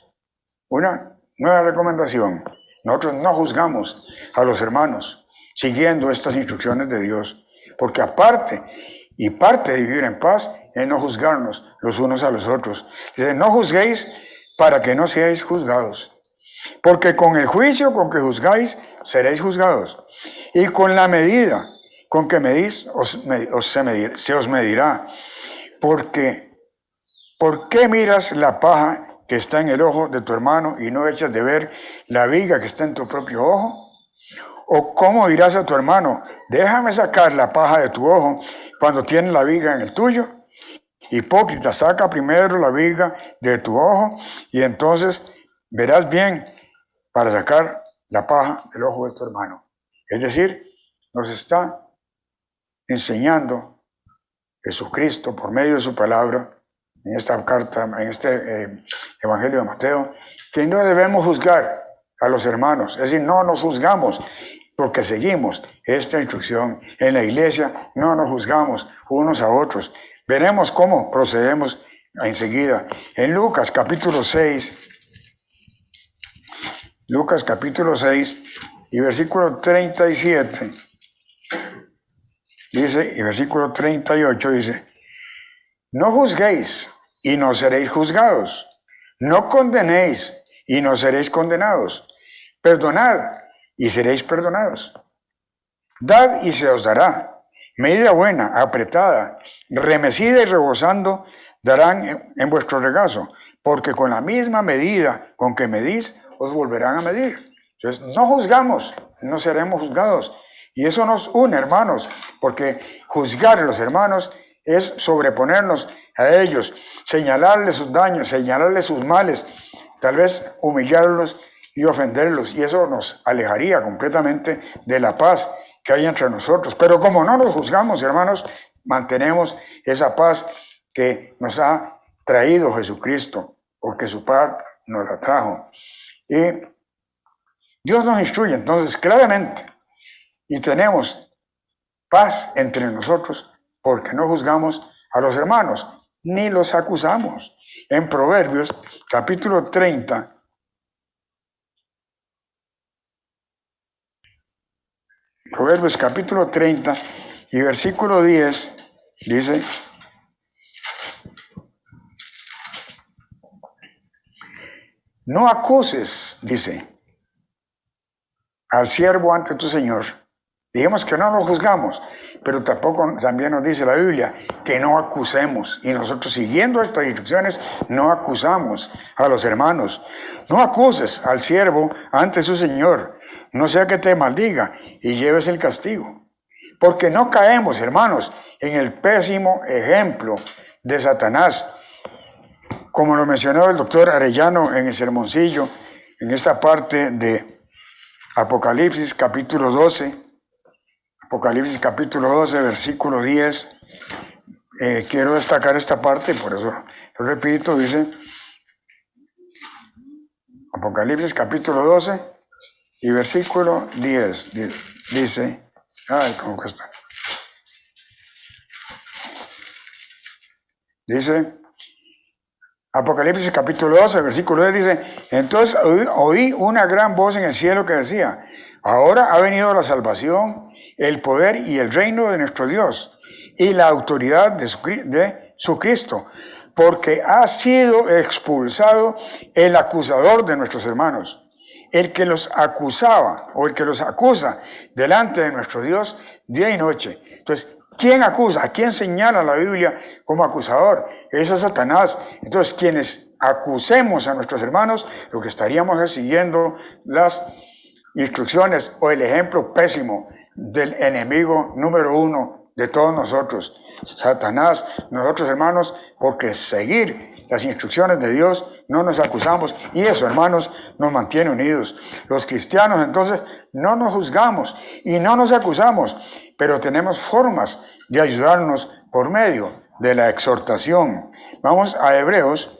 Una nueva recomendación. Nosotros no juzgamos a los hermanos siguiendo estas instrucciones de Dios, porque parte de vivir en paz es no juzgarnos los unos a los otros. Dice, no juzguéis para que no seáis juzgados, porque con el juicio con que juzgáis seréis juzgados, y con la medida con que medís se os medirá. Porque, ¿por qué miras la paja que está en el ojo de tu hermano y no echas de ver la viga que está en tu propio ojo? ¿O cómo dirás a tu hermano, déjame sacar la paja de tu ojo cuando tienes la viga en el tuyo? Hipócrita, saca primero la viga de tu ojo y entonces verás bien para sacar la paja del ojo de tu hermano. Es decir, nos está enseñando Jesucristo por medio de su palabra en esta carta, en este Evangelio de Mateo, que no debemos juzgar a los hermanos. Es decir, no nos juzgamos porque seguimos esta instrucción. En la iglesia no nos juzgamos unos a otros. Veremos cómo procedemos enseguida. En Lucas capítulo 6, y versículo 37, dice, y versículo 38 dice, no juzguéis y no seréis juzgados, no condenéis y no seréis condenados, perdonad y seréis perdonados, dad y se os dará, medida buena, apretada, remecida y rebosando, darán en vuestro regazo, porque con la misma medida con que medís, os volverán a medir. Entonces, no juzgamos, no seremos juzgados. Y eso nos une, hermanos, porque juzgar a los hermanos es sobreponernos a ellos, señalarles sus daños, señalarles sus males, tal vez humillarlos y ofenderlos. Y eso nos alejaría completamente de la paz que hay entre nosotros. Pero como no nos juzgamos, hermanos, mantenemos esa paz que nos ha traído Jesucristo, porque su paz nos la trajo. Y Dios nos instruye entonces claramente y tenemos paz entre nosotros porque no juzgamos a los hermanos ni los acusamos. En Proverbios capítulo 30, Proverbios capítulo 30 y versículo 10 dice, no acuses, dice, al siervo ante tu Señor. Dijimos que no lo juzgamos, pero también nos dice la Biblia que no acusemos. Y nosotros, siguiendo estas instrucciones, no acusamos a los hermanos. No acuses al siervo ante su Señor, no sea que te maldiga y lleves el castigo. Porque no caemos, hermanos, en el pésimo ejemplo de Satanás, como lo mencionó el doctor Arellano en el sermoncillo, en esta parte de Apocalipsis capítulo 12, versículo 10. Quiero destacar esta parte, por eso lo repito, dice Apocalipsis capítulo 12 y versículo 10. Dice, ¿cómo que está? Dice, Apocalipsis capítulo 12, versículo 10 dice, entonces oí una gran voz en el cielo que decía, ahora ha venido la salvación, el poder y el reino de nuestro Dios y la autoridad de su Cristo, porque ha sido expulsado el acusador de nuestros hermanos, el que los acusaba o el que los acusa delante de nuestro Dios día y noche. Entonces, ¿quién acusa? ¿A quién señala la Biblia como acusador? Es a Satanás. Entonces, quienes acusemos a nuestros hermanos, lo que estaríamos es siguiendo las instrucciones o el ejemplo pésimo del enemigo número uno de todos nosotros, Satanás. Nosotros, hermanos, porque seguir las instrucciones de Dios no nos acusamos, y eso, hermanos, nos mantiene unidos. Los cristianos, entonces, no nos juzgamos y no nos acusamos, pero tenemos formas de ayudarnos por medio de la exhortación. Vamos a Hebreos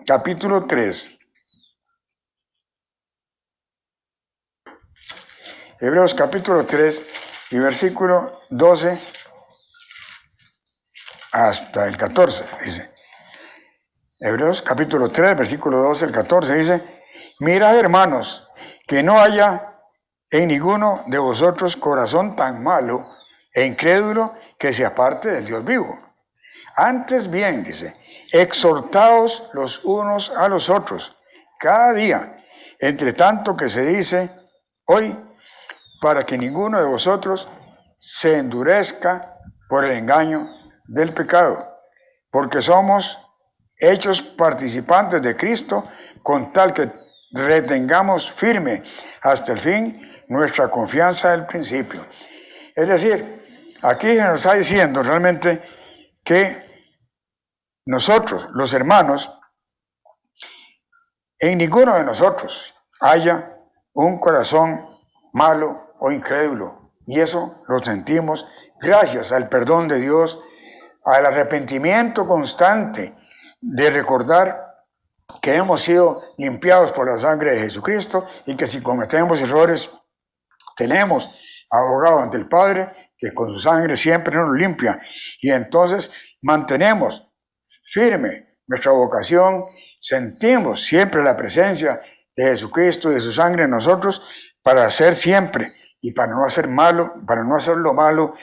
capítulo 3. Hebreos capítulo 3 y versículo 12 hasta el 14, dice. Hebreos capítulo 3, versículo 12 al 14 dice, mirad, hermanos, que no haya en ninguno de vosotros corazón tan malo e incrédulo que se aparte del Dios vivo. Antes bien, dice, exhortaos los unos a los otros cada día, entre tanto que se dice hoy, para que ninguno de vosotros se endurezca por el engaño del pecado, porque somos hechos participantes de Cristo, con tal que retengamos firme hasta el fin nuestra confianza del principio. Es decir, aquí se nos está diciendo realmente que nosotros, los hermanos, en ninguno de nosotros haya un corazón malo o incrédulo, y eso lo sentimos gracias al perdón de Dios, al arrepentimiento constante de recordar que hemos sido limpiados por la sangre de Jesucristo y que si cometemos errores, tenemos abogado ante el Padre, que con su sangre siempre nos limpia. Y entonces mantenemos firme nuestra vocación, sentimos siempre la presencia de Jesucristo y de su sangre en nosotros para hacer siempre y para no hacer malo, para no hacer lo malo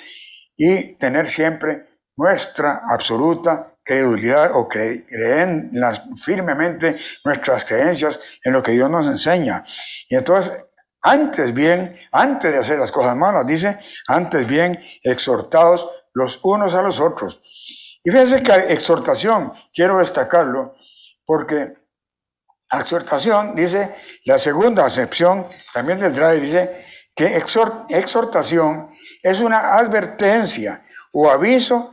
y tener siempre nuestra absoluta credulidad o creer firmemente nuestras creencias en lo que Dios nos enseña. Y entonces, antes de hacer las cosas malas, dice, antes bien, exhortados los unos a los otros. Y fíjense que exhortación, quiero destacarlo, porque exhortación, dice, la segunda acepción, también del DRAE, dice que exhortación es una advertencia o aviso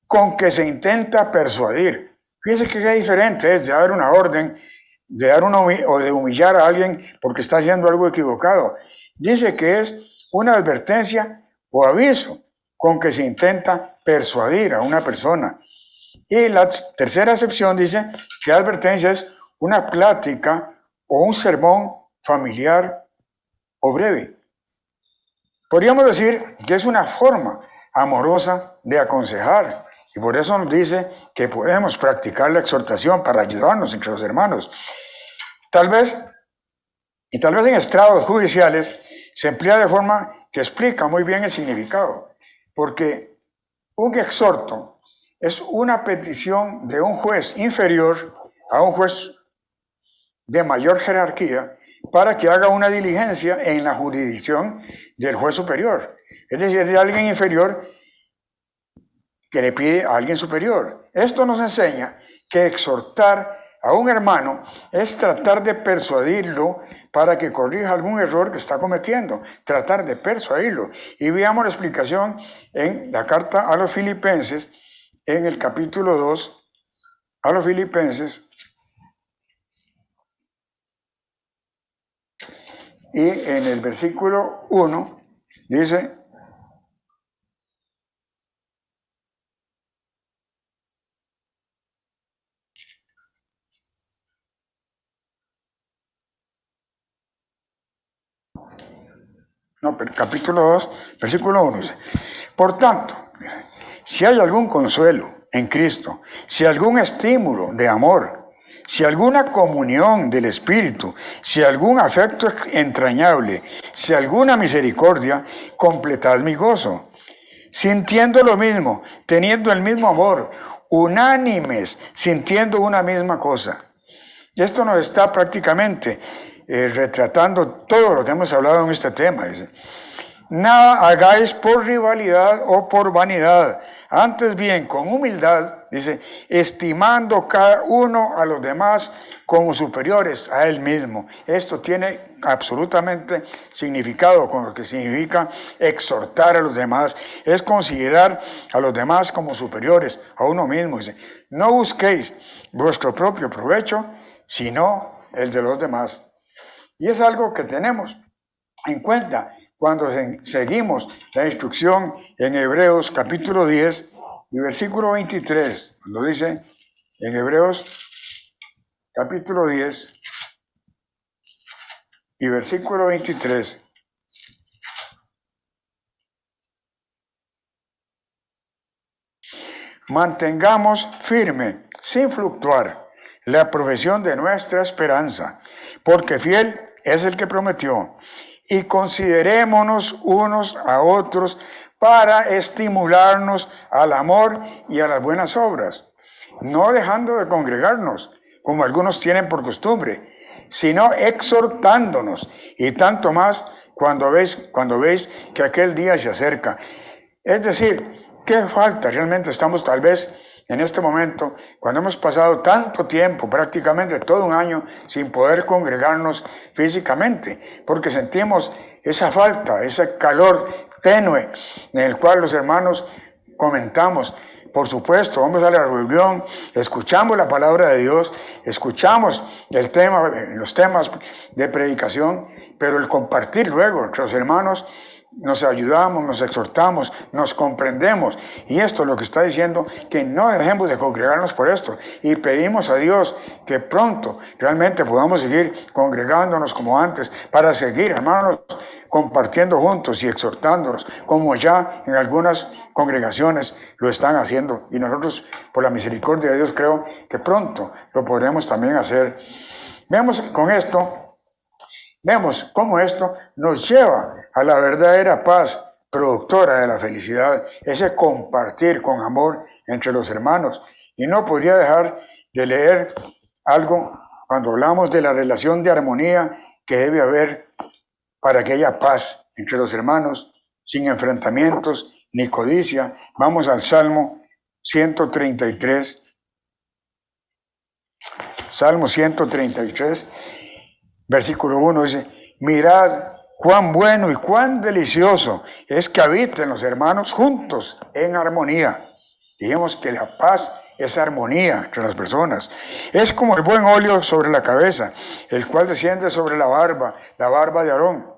con que se intenta persuadir. Fíjense que qué diferente es de dar una orden, de dar o de humillar a alguien porque está haciendo algo equivocado. Dice que es una advertencia o aviso con que se intenta persuadir a una persona. Y la tercera acepción dice que advertencia es una plática o un sermón familiar o breve. Podríamos decir que es una forma amorosa de aconsejar. Y por eso nos dice que podemos practicar la exhortación para ayudarnos entre los hermanos. Tal vez en estrados judiciales se emplea de forma que explica muy bien el significado, porque un exhorto es una petición de un juez inferior a un juez de mayor jerarquía para que haga una diligencia en la jurisdicción del juez superior. Es decir, de alguien inferior que le pide a alguien superior. Esto nos enseña que exhortar a un hermano es tratar de persuadirlo para que corrija algún error que está cometiendo, tratar de persuadirlo. Y veamos la explicación en la carta a los Filipenses, en el capítulo 2, a los Filipenses, y en el versículo 1 dice: capítulo 2, versículo 1 dice: por tanto, si hay algún consuelo en Cristo, si algún estímulo de amor, si alguna comunión del Espíritu, si algún afecto entrañable, si alguna misericordia, completad mi gozo, sintiendo lo mismo, teniendo el mismo amor, unánimes, sintiendo una misma cosa. Y esto nos está prácticamente retratando todo lo que hemos hablado en este tema. Dice: nada hagáis por rivalidad o por vanidad, antes bien con humildad, dice, estimando cada uno a los demás como superiores a él mismo. Esto tiene absolutamente significado con lo que significa exhortar a los demás, es considerar a los demás como superiores a uno mismo. Dice: no busquéis vuestro propio provecho, sino el de los demás. Y es algo que tenemos en cuenta cuando seguimos la instrucción en Hebreos capítulo 10 y versículo 23, lo dice en Hebreos capítulo 10 y versículo 23. Mantengamos firme, sin fluctuar, la profesión de nuestra esperanza, porque fiel es el que prometió. Y considerémonos unos a otros para estimularnos al amor y a las buenas obras, no dejando de congregarnos, como algunos tienen por costumbre, sino exhortándonos, y tanto más cuando veis que aquel día se acerca. Es decir, ¿qué falta? Realmente estamos tal vez en este momento, cuando hemos pasado tanto tiempo, prácticamente todo un año, sin poder congregarnos físicamente, porque sentimos esa falta, ese calor tenue en el cual los hermanos comentamos. Por supuesto, vamos a la reunión, escuchamos la palabra de Dios, escuchamos los temas de predicación, pero el compartir luego entre los hermanos nos ayudamos, nos exhortamos, nos comprendemos. Y esto es lo que está diciendo, que no dejemos de congregarnos por esto. Y pedimos a Dios que pronto realmente podamos seguir congregándonos como antes, para seguir, hermanos, compartiendo juntos y exhortándonos, como ya en algunas congregaciones lo están haciendo. Y nosotros, por la misericordia de Dios, creo que pronto lo podremos también hacer. Veamos con esto. Vemos cómo esto nos lleva a la verdadera paz productora de la felicidad, ese compartir con amor entre los hermanos. Y no podría dejar de leer algo cuando hablamos de la relación de armonía que debe haber para que haya paz entre los hermanos, sin enfrentamientos ni codicia. Vamos al Salmo 133. Salmo 133. Versículo 1 dice, mirad cuán bueno y cuán delicioso es que habiten los hermanos juntos en armonía. Dijimos que la paz es armonía entre las personas. Es como el buen óleo sobre la cabeza, el cual desciende sobre la barba de Aarón,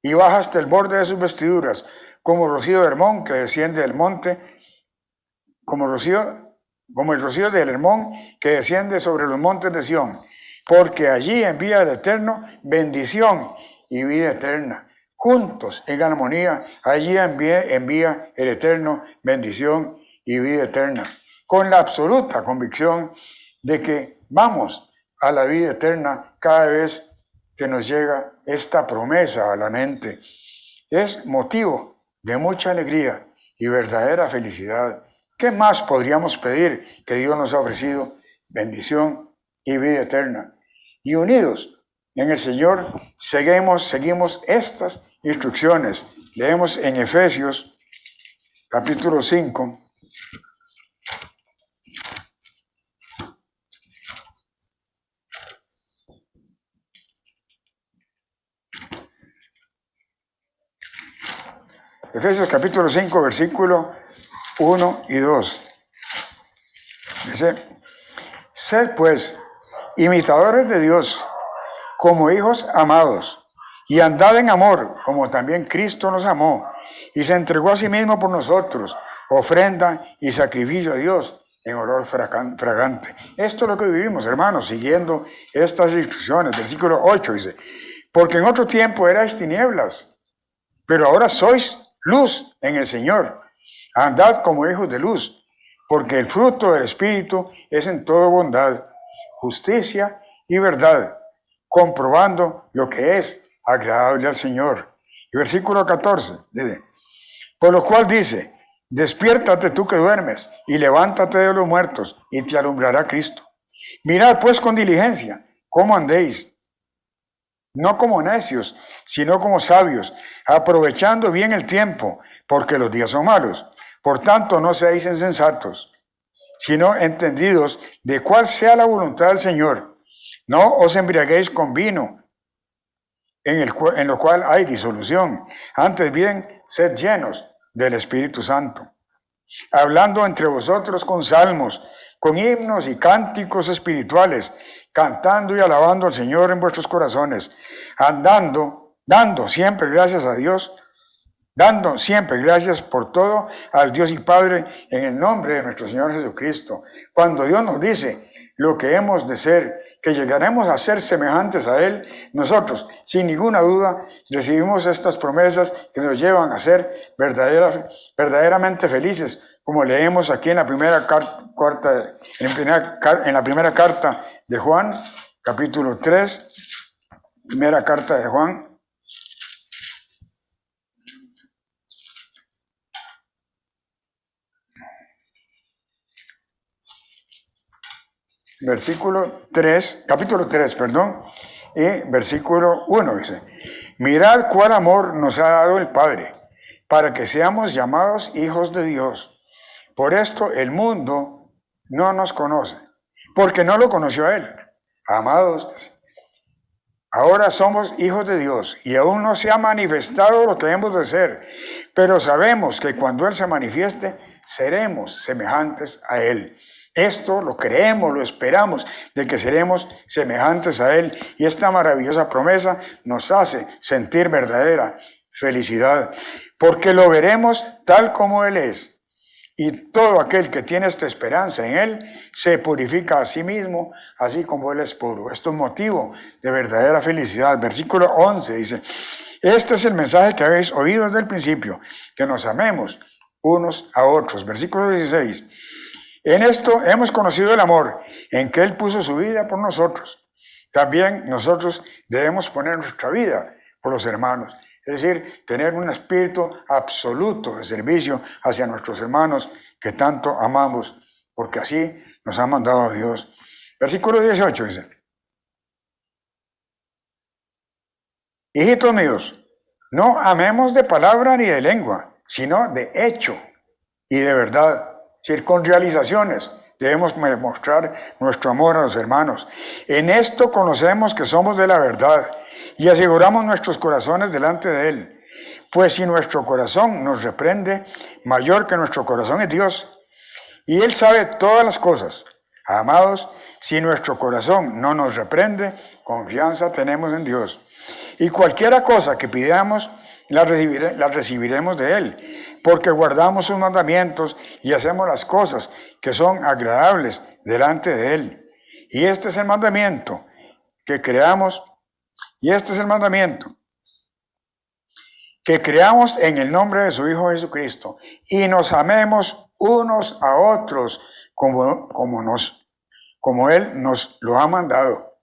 y baja hasta el borde de sus vestiduras, como rocío de Hermón que desciende del monte, como el rocío del Hermón que desciende sobre los montes de Sión. Porque allí envía el Eterno bendición y vida eterna. Juntos en armonía, allí envía el Eterno bendición y vida eterna. Con la absoluta convicción de que vamos a la vida eterna cada vez que nos llega esta promesa a la mente. Es motivo de mucha alegría y verdadera felicidad. ¿Qué más podríamos pedir que Dios nos ha ofrecido? Bendición y vida eterna. Y unidos en el Señor, seguimos estas instrucciones. Leemos en Efesios, capítulo 5. Efesios, capítulo 5, versículo 1 y 2. Dice, sed pues imitadores de Dios, como hijos amados, y andad en amor, como también Cristo nos amó, y se entregó a sí mismo por nosotros, ofrenda y sacrificio a Dios en olor fragante. Esto es lo que vivimos, hermanos, siguiendo estas instrucciones. Versículo 8 dice, porque en otro tiempo erais tinieblas, pero ahora sois luz en el Señor. Andad como hijos de luz, porque el fruto del Espíritu es en toda bondad, justicia y verdad, comprobando lo que es agradable al Señor. Y versículo 14 dice, por lo cual dice, despiértate tú que duermes, y levántate de los muertos, y te alumbrará Cristo. Mirad pues con diligencia cómo andéis, no como necios, sino como sabios, aprovechando bien el tiempo, porque los días son malos. Por tanto, no seáis insensatos, sino entendidos de cuál sea la voluntad del Señor. No os embriaguéis con vino, en lo cual hay disolución. Antes bien, sed llenos del Espíritu Santo, hablando entre vosotros con salmos, con himnos y cánticos espirituales, cantando y alabando al Señor en vuestros corazones, dando siempre gracias a Dios, dando siempre gracias por todo al Dios y Padre en el nombre de nuestro Señor Jesucristo. Cuando Dios nos dice lo que hemos de ser, que llegaremos a ser semejantes a Él, nosotros, sin ninguna duda, recibimos estas promesas que nos llevan a ser verdaderamente felices, como leemos aquí en la primera carta de Juan, capítulo 3, primera carta de Juan. Capítulo 3, y versículo 1 dice, mirad cuál amor nos ha dado el Padre, para que seamos llamados hijos de Dios. Por esto el mundo no nos conoce, porque no lo conoció a Él. Amados, ahora somos hijos de Dios, y aún no se ha manifestado lo que hemos de ser, pero sabemos que cuando Él se manifieste, seremos semejantes a Él. Esto lo creemos, lo esperamos, de que seremos semejantes a Él. Y esta maravillosa promesa nos hace sentir verdadera felicidad, porque lo veremos tal como Él es. Y todo aquel que tiene esta esperanza en Él se purifica a sí mismo, así como Él es puro. Esto es motivo de verdadera felicidad. Versículo 11 dice, este es el mensaje que habéis oído desde el principio, que nos amemos unos a otros. Versículo 16, en esto hemos conocido el amor, en que Él puso su vida por nosotros. También nosotros debemos poner nuestra vida por los hermanos. Es decir, tener un espíritu absoluto de servicio hacia nuestros hermanos que tanto amamos, porque así nos ha mandado Dios. Versículo 18 dice, hijitos míos, no amemos de palabra ni de lengua, sino de hecho y de verdad. Es decir, con realizaciones debemos demostrar nuestro amor a los hermanos. En esto conocemos que somos de la verdad y aseguramos nuestros corazones delante de Él. Pues si nuestro corazón nos reprende, mayor que nuestro corazón es Dios. Y Él sabe todas las cosas. Amados, si nuestro corazón no nos reprende, confianza tenemos en Dios. Y cualquiera cosa que pidamos, la recibiremos de Él, porque guardamos sus mandamientos y hacemos las cosas que son agradables delante de Él. Y este es el mandamiento que creamos, que creamos en el nombre de su Hijo Jesucristo y nos amemos unos a otros como Él nos lo ha mandado.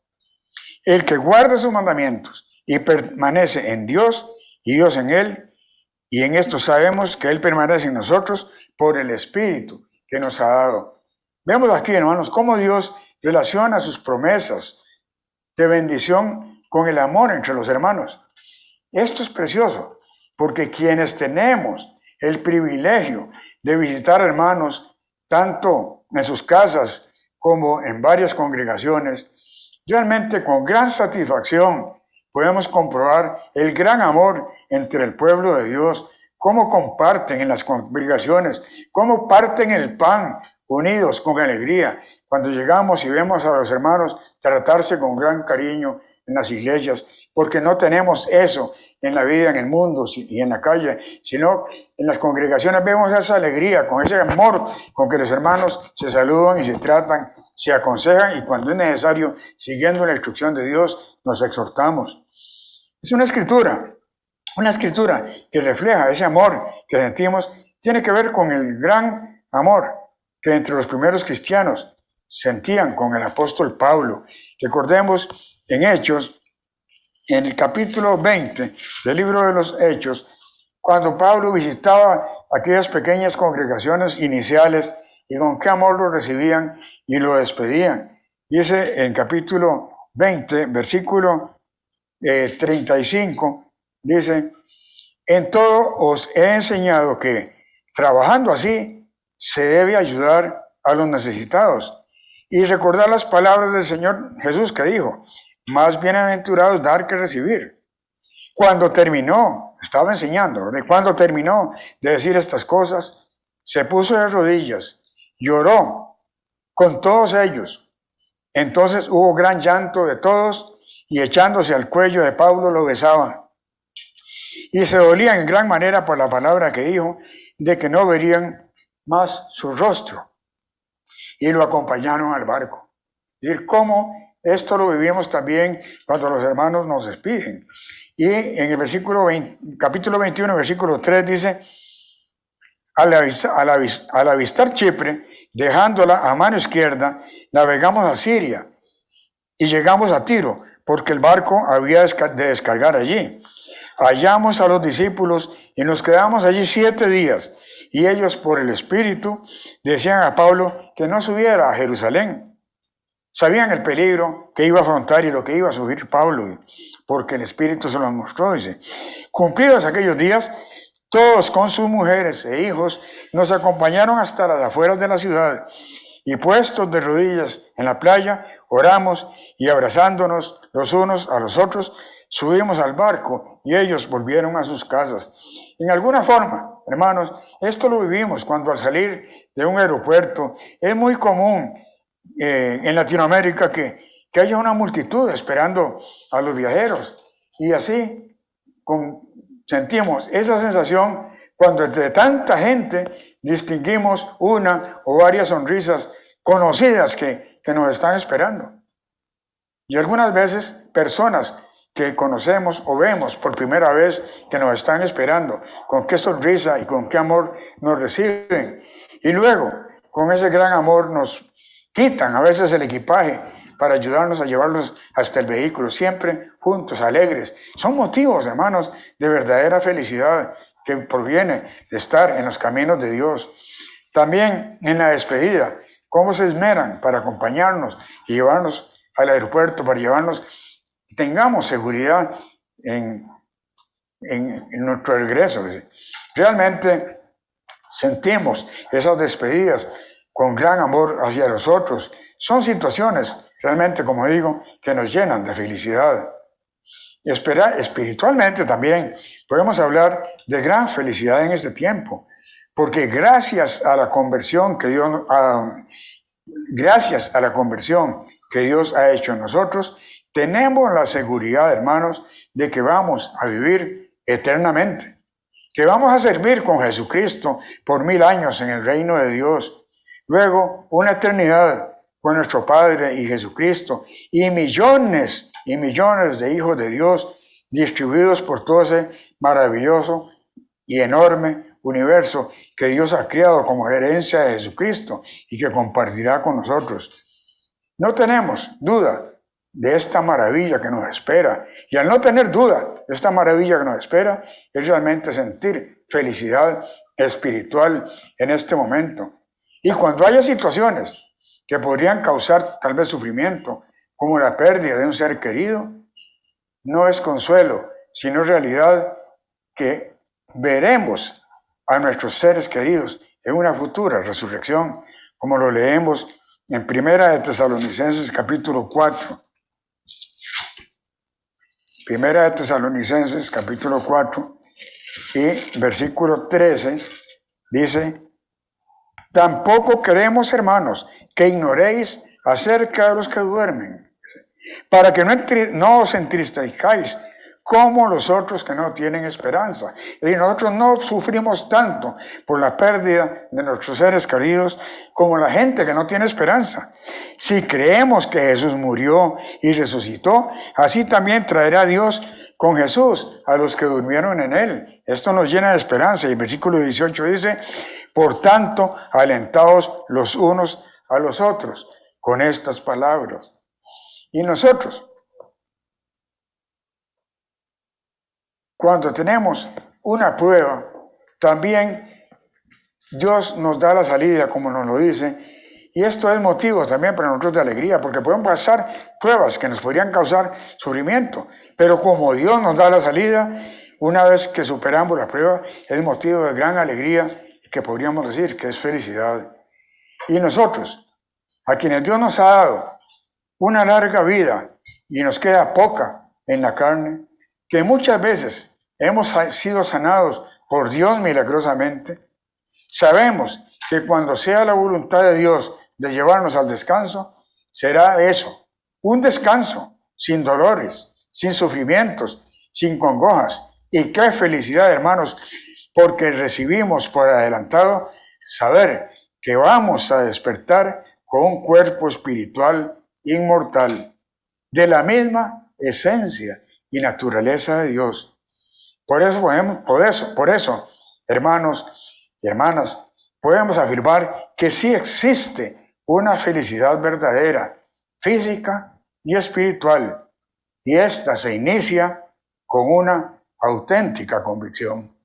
El que guarda sus mandamientos y permanece en Dios y Dios en Él, y en esto sabemos que Él permanece en nosotros por el Espíritu que nos ha dado. Vemos aquí, hermanos, cómo Dios relaciona sus promesas de bendición con el amor entre los hermanos. Esto es precioso, porque quienes tenemos el privilegio de visitar hermanos, tanto en sus casas como en varias congregaciones, realmente con gran satisfacción podemos comprobar el gran amor entre el pueblo de Dios, cómo comparten en las congregaciones, cómo parten el pan unidos con alegría. Cuando llegamos y vemos a los hermanos tratarse con gran cariño en las iglesias, porque no tenemos eso en la vida, en el mundo y en la calle, sino en las congregaciones vemos esa alegría, con ese amor con que los hermanos se saludan y se tratan, se aconsejan y cuando es necesario, siguiendo la instrucción de Dios, nos exhortamos. Es una escritura que refleja ese amor que sentimos, tiene que ver con el gran amor que entre los primeros cristianos sentían con el apóstol Pablo. Recordemos en Hechos, en el capítulo 20 del libro de los Hechos, cuando Pablo visitaba aquellas pequeñas congregaciones iniciales y con qué amor lo recibían y lo despedían. Dice en capítulo 20, versículo 35, dice, en todo os he enseñado que, trabajando así, se debe ayudar a los necesitados y recordar las palabras del Señor Jesús que dijo, más bienaventurados dar que recibir. Cuando terminó, estaba enseñando, ¿verdad? Cuando terminó de decir estas cosas, se puso de rodillas, lloró con todos ellos. Entonces hubo gran llanto de todos y echándose al cuello de Pablo lo besaban. Y se dolían en gran manera por la palabra que dijo, de que no verían más su rostro. Y lo acompañaron al barco. Es decir, cómo esto lo vivimos también cuando los hermanos nos despiden. Y en el capítulo 21, versículo 3 dice, al avistar Chipre, dejándola a mano izquierda, navegamos a Siria y llegamos a Tiro, porque el barco había de descargar allí. Hallamos a los discípulos y nos quedamos allí 7 días, y ellos por el Espíritu decían a Pablo que no subiera a Jerusalén. Sabían el peligro que iba a afrontar y lo que iba a sufrir Pablo, porque el Espíritu se los mostró, dice. Cumplidos aquellos días, todos con sus mujeres e hijos nos acompañaron hasta las afueras de la ciudad, y puestos de rodillas en la playa, oramos y abrazándonos los unos a los otros, subimos al barco y ellos volvieron a sus casas. En alguna forma, hermanos, esto lo vivimos cuando al salir de un aeropuerto es muy común en Latinoamérica que haya una multitud esperando a los viajeros y así con sentimos esa sensación cuando entre tanta gente distinguimos una o varias sonrisas conocidas que nos están esperando. Y algunas veces personas que conocemos o vemos por primera vez que nos están esperando, con qué sonrisa y con qué amor nos reciben. Y luego, con ese gran amor nos quitan a veces el equipaje para ayudarnos a llevarlos hasta el vehículo, siempre juntos, alegres. Son motivos, hermanos, de verdadera felicidad que proviene de estar en los caminos de Dios. También en la despedida, cómo se esmeran para acompañarnos y llevarnos al aeropuerto, para llevarnos, tengamos seguridad en nuestro regreso. Realmente sentimos esas despedidas con gran amor hacia los otros. Son situaciones realmente, como digo, que nos llenan de felicidad. Espiritualmente también podemos hablar de gran felicidad en este tiempo, porque gracias a la conversión que Dios ha hecho en nosotros, tenemos la seguridad, hermanos, de que vamos a vivir eternamente, que vamos a servir con Jesucristo por 1000 años en el reino de Dios, luego una eternidad con nuestro Padre y Jesucristo, y millones de hijos de Dios distribuidos por todo ese maravilloso y enorme universo que Dios ha creado como herencia de Jesucristo y que compartirá con nosotros. No tenemos duda de esta maravilla que nos espera, y al no tener duda de esta maravilla que nos espera, es realmente sentir felicidad espiritual en este momento. Y cuando haya situaciones que podrían causar tal vez sufrimiento, como la pérdida de un ser querido, no es consuelo, sino realidad que veremos a nuestros seres queridos en una futura resurrección, como lo leemos en 1 Tesalonicenses capítulo 4. 1 Tesalonicenses capítulo 4 y versículo 13 dice: tampoco queremos, hermanos, que ignoréis acerca de los que duermen, para que no os entristezcáis como los otros que no tienen esperanza. Y nosotros no sufrimos tanto por la pérdida de nuestros seres queridos como la gente que no tiene esperanza. Si creemos que Jesús murió y resucitó, así también traerá Dios con Jesús a los que durmieron en él. Esto nos llena de esperanza. Y el versículo 18 dice: por tanto, alentaos los unos a los otros con estas palabras. Y nosotros, cuando tenemos una prueba, también Dios nos da la salida, como nos lo dice, y esto es motivo también para nosotros de alegría, porque podemos pasar pruebas que nos podrían causar sufrimiento, pero como Dios nos da la salida, una vez que superamos la prueba, es motivo de gran alegría, que podríamos decir que es felicidad. Y nosotros, a quienes Dios nos ha dado una larga vida y nos queda poca en la carne, que muchas veces hemos sido sanados por Dios milagrosamente, sabemos que cuando sea la voluntad de Dios de llevarnos al descanso, será eso, un descanso sin dolores, sin sufrimientos, sin congojas. Y qué felicidad, hermanos, porque recibimos por adelantado saber que vamos a despertar con un cuerpo espiritual inmortal, de la misma esencia y naturaleza de Dios. Por eso, hermanos y hermanas, podemos afirmar que sí existe una felicidad verdadera, física y espiritual, y esta se inicia con una auténtica convicción.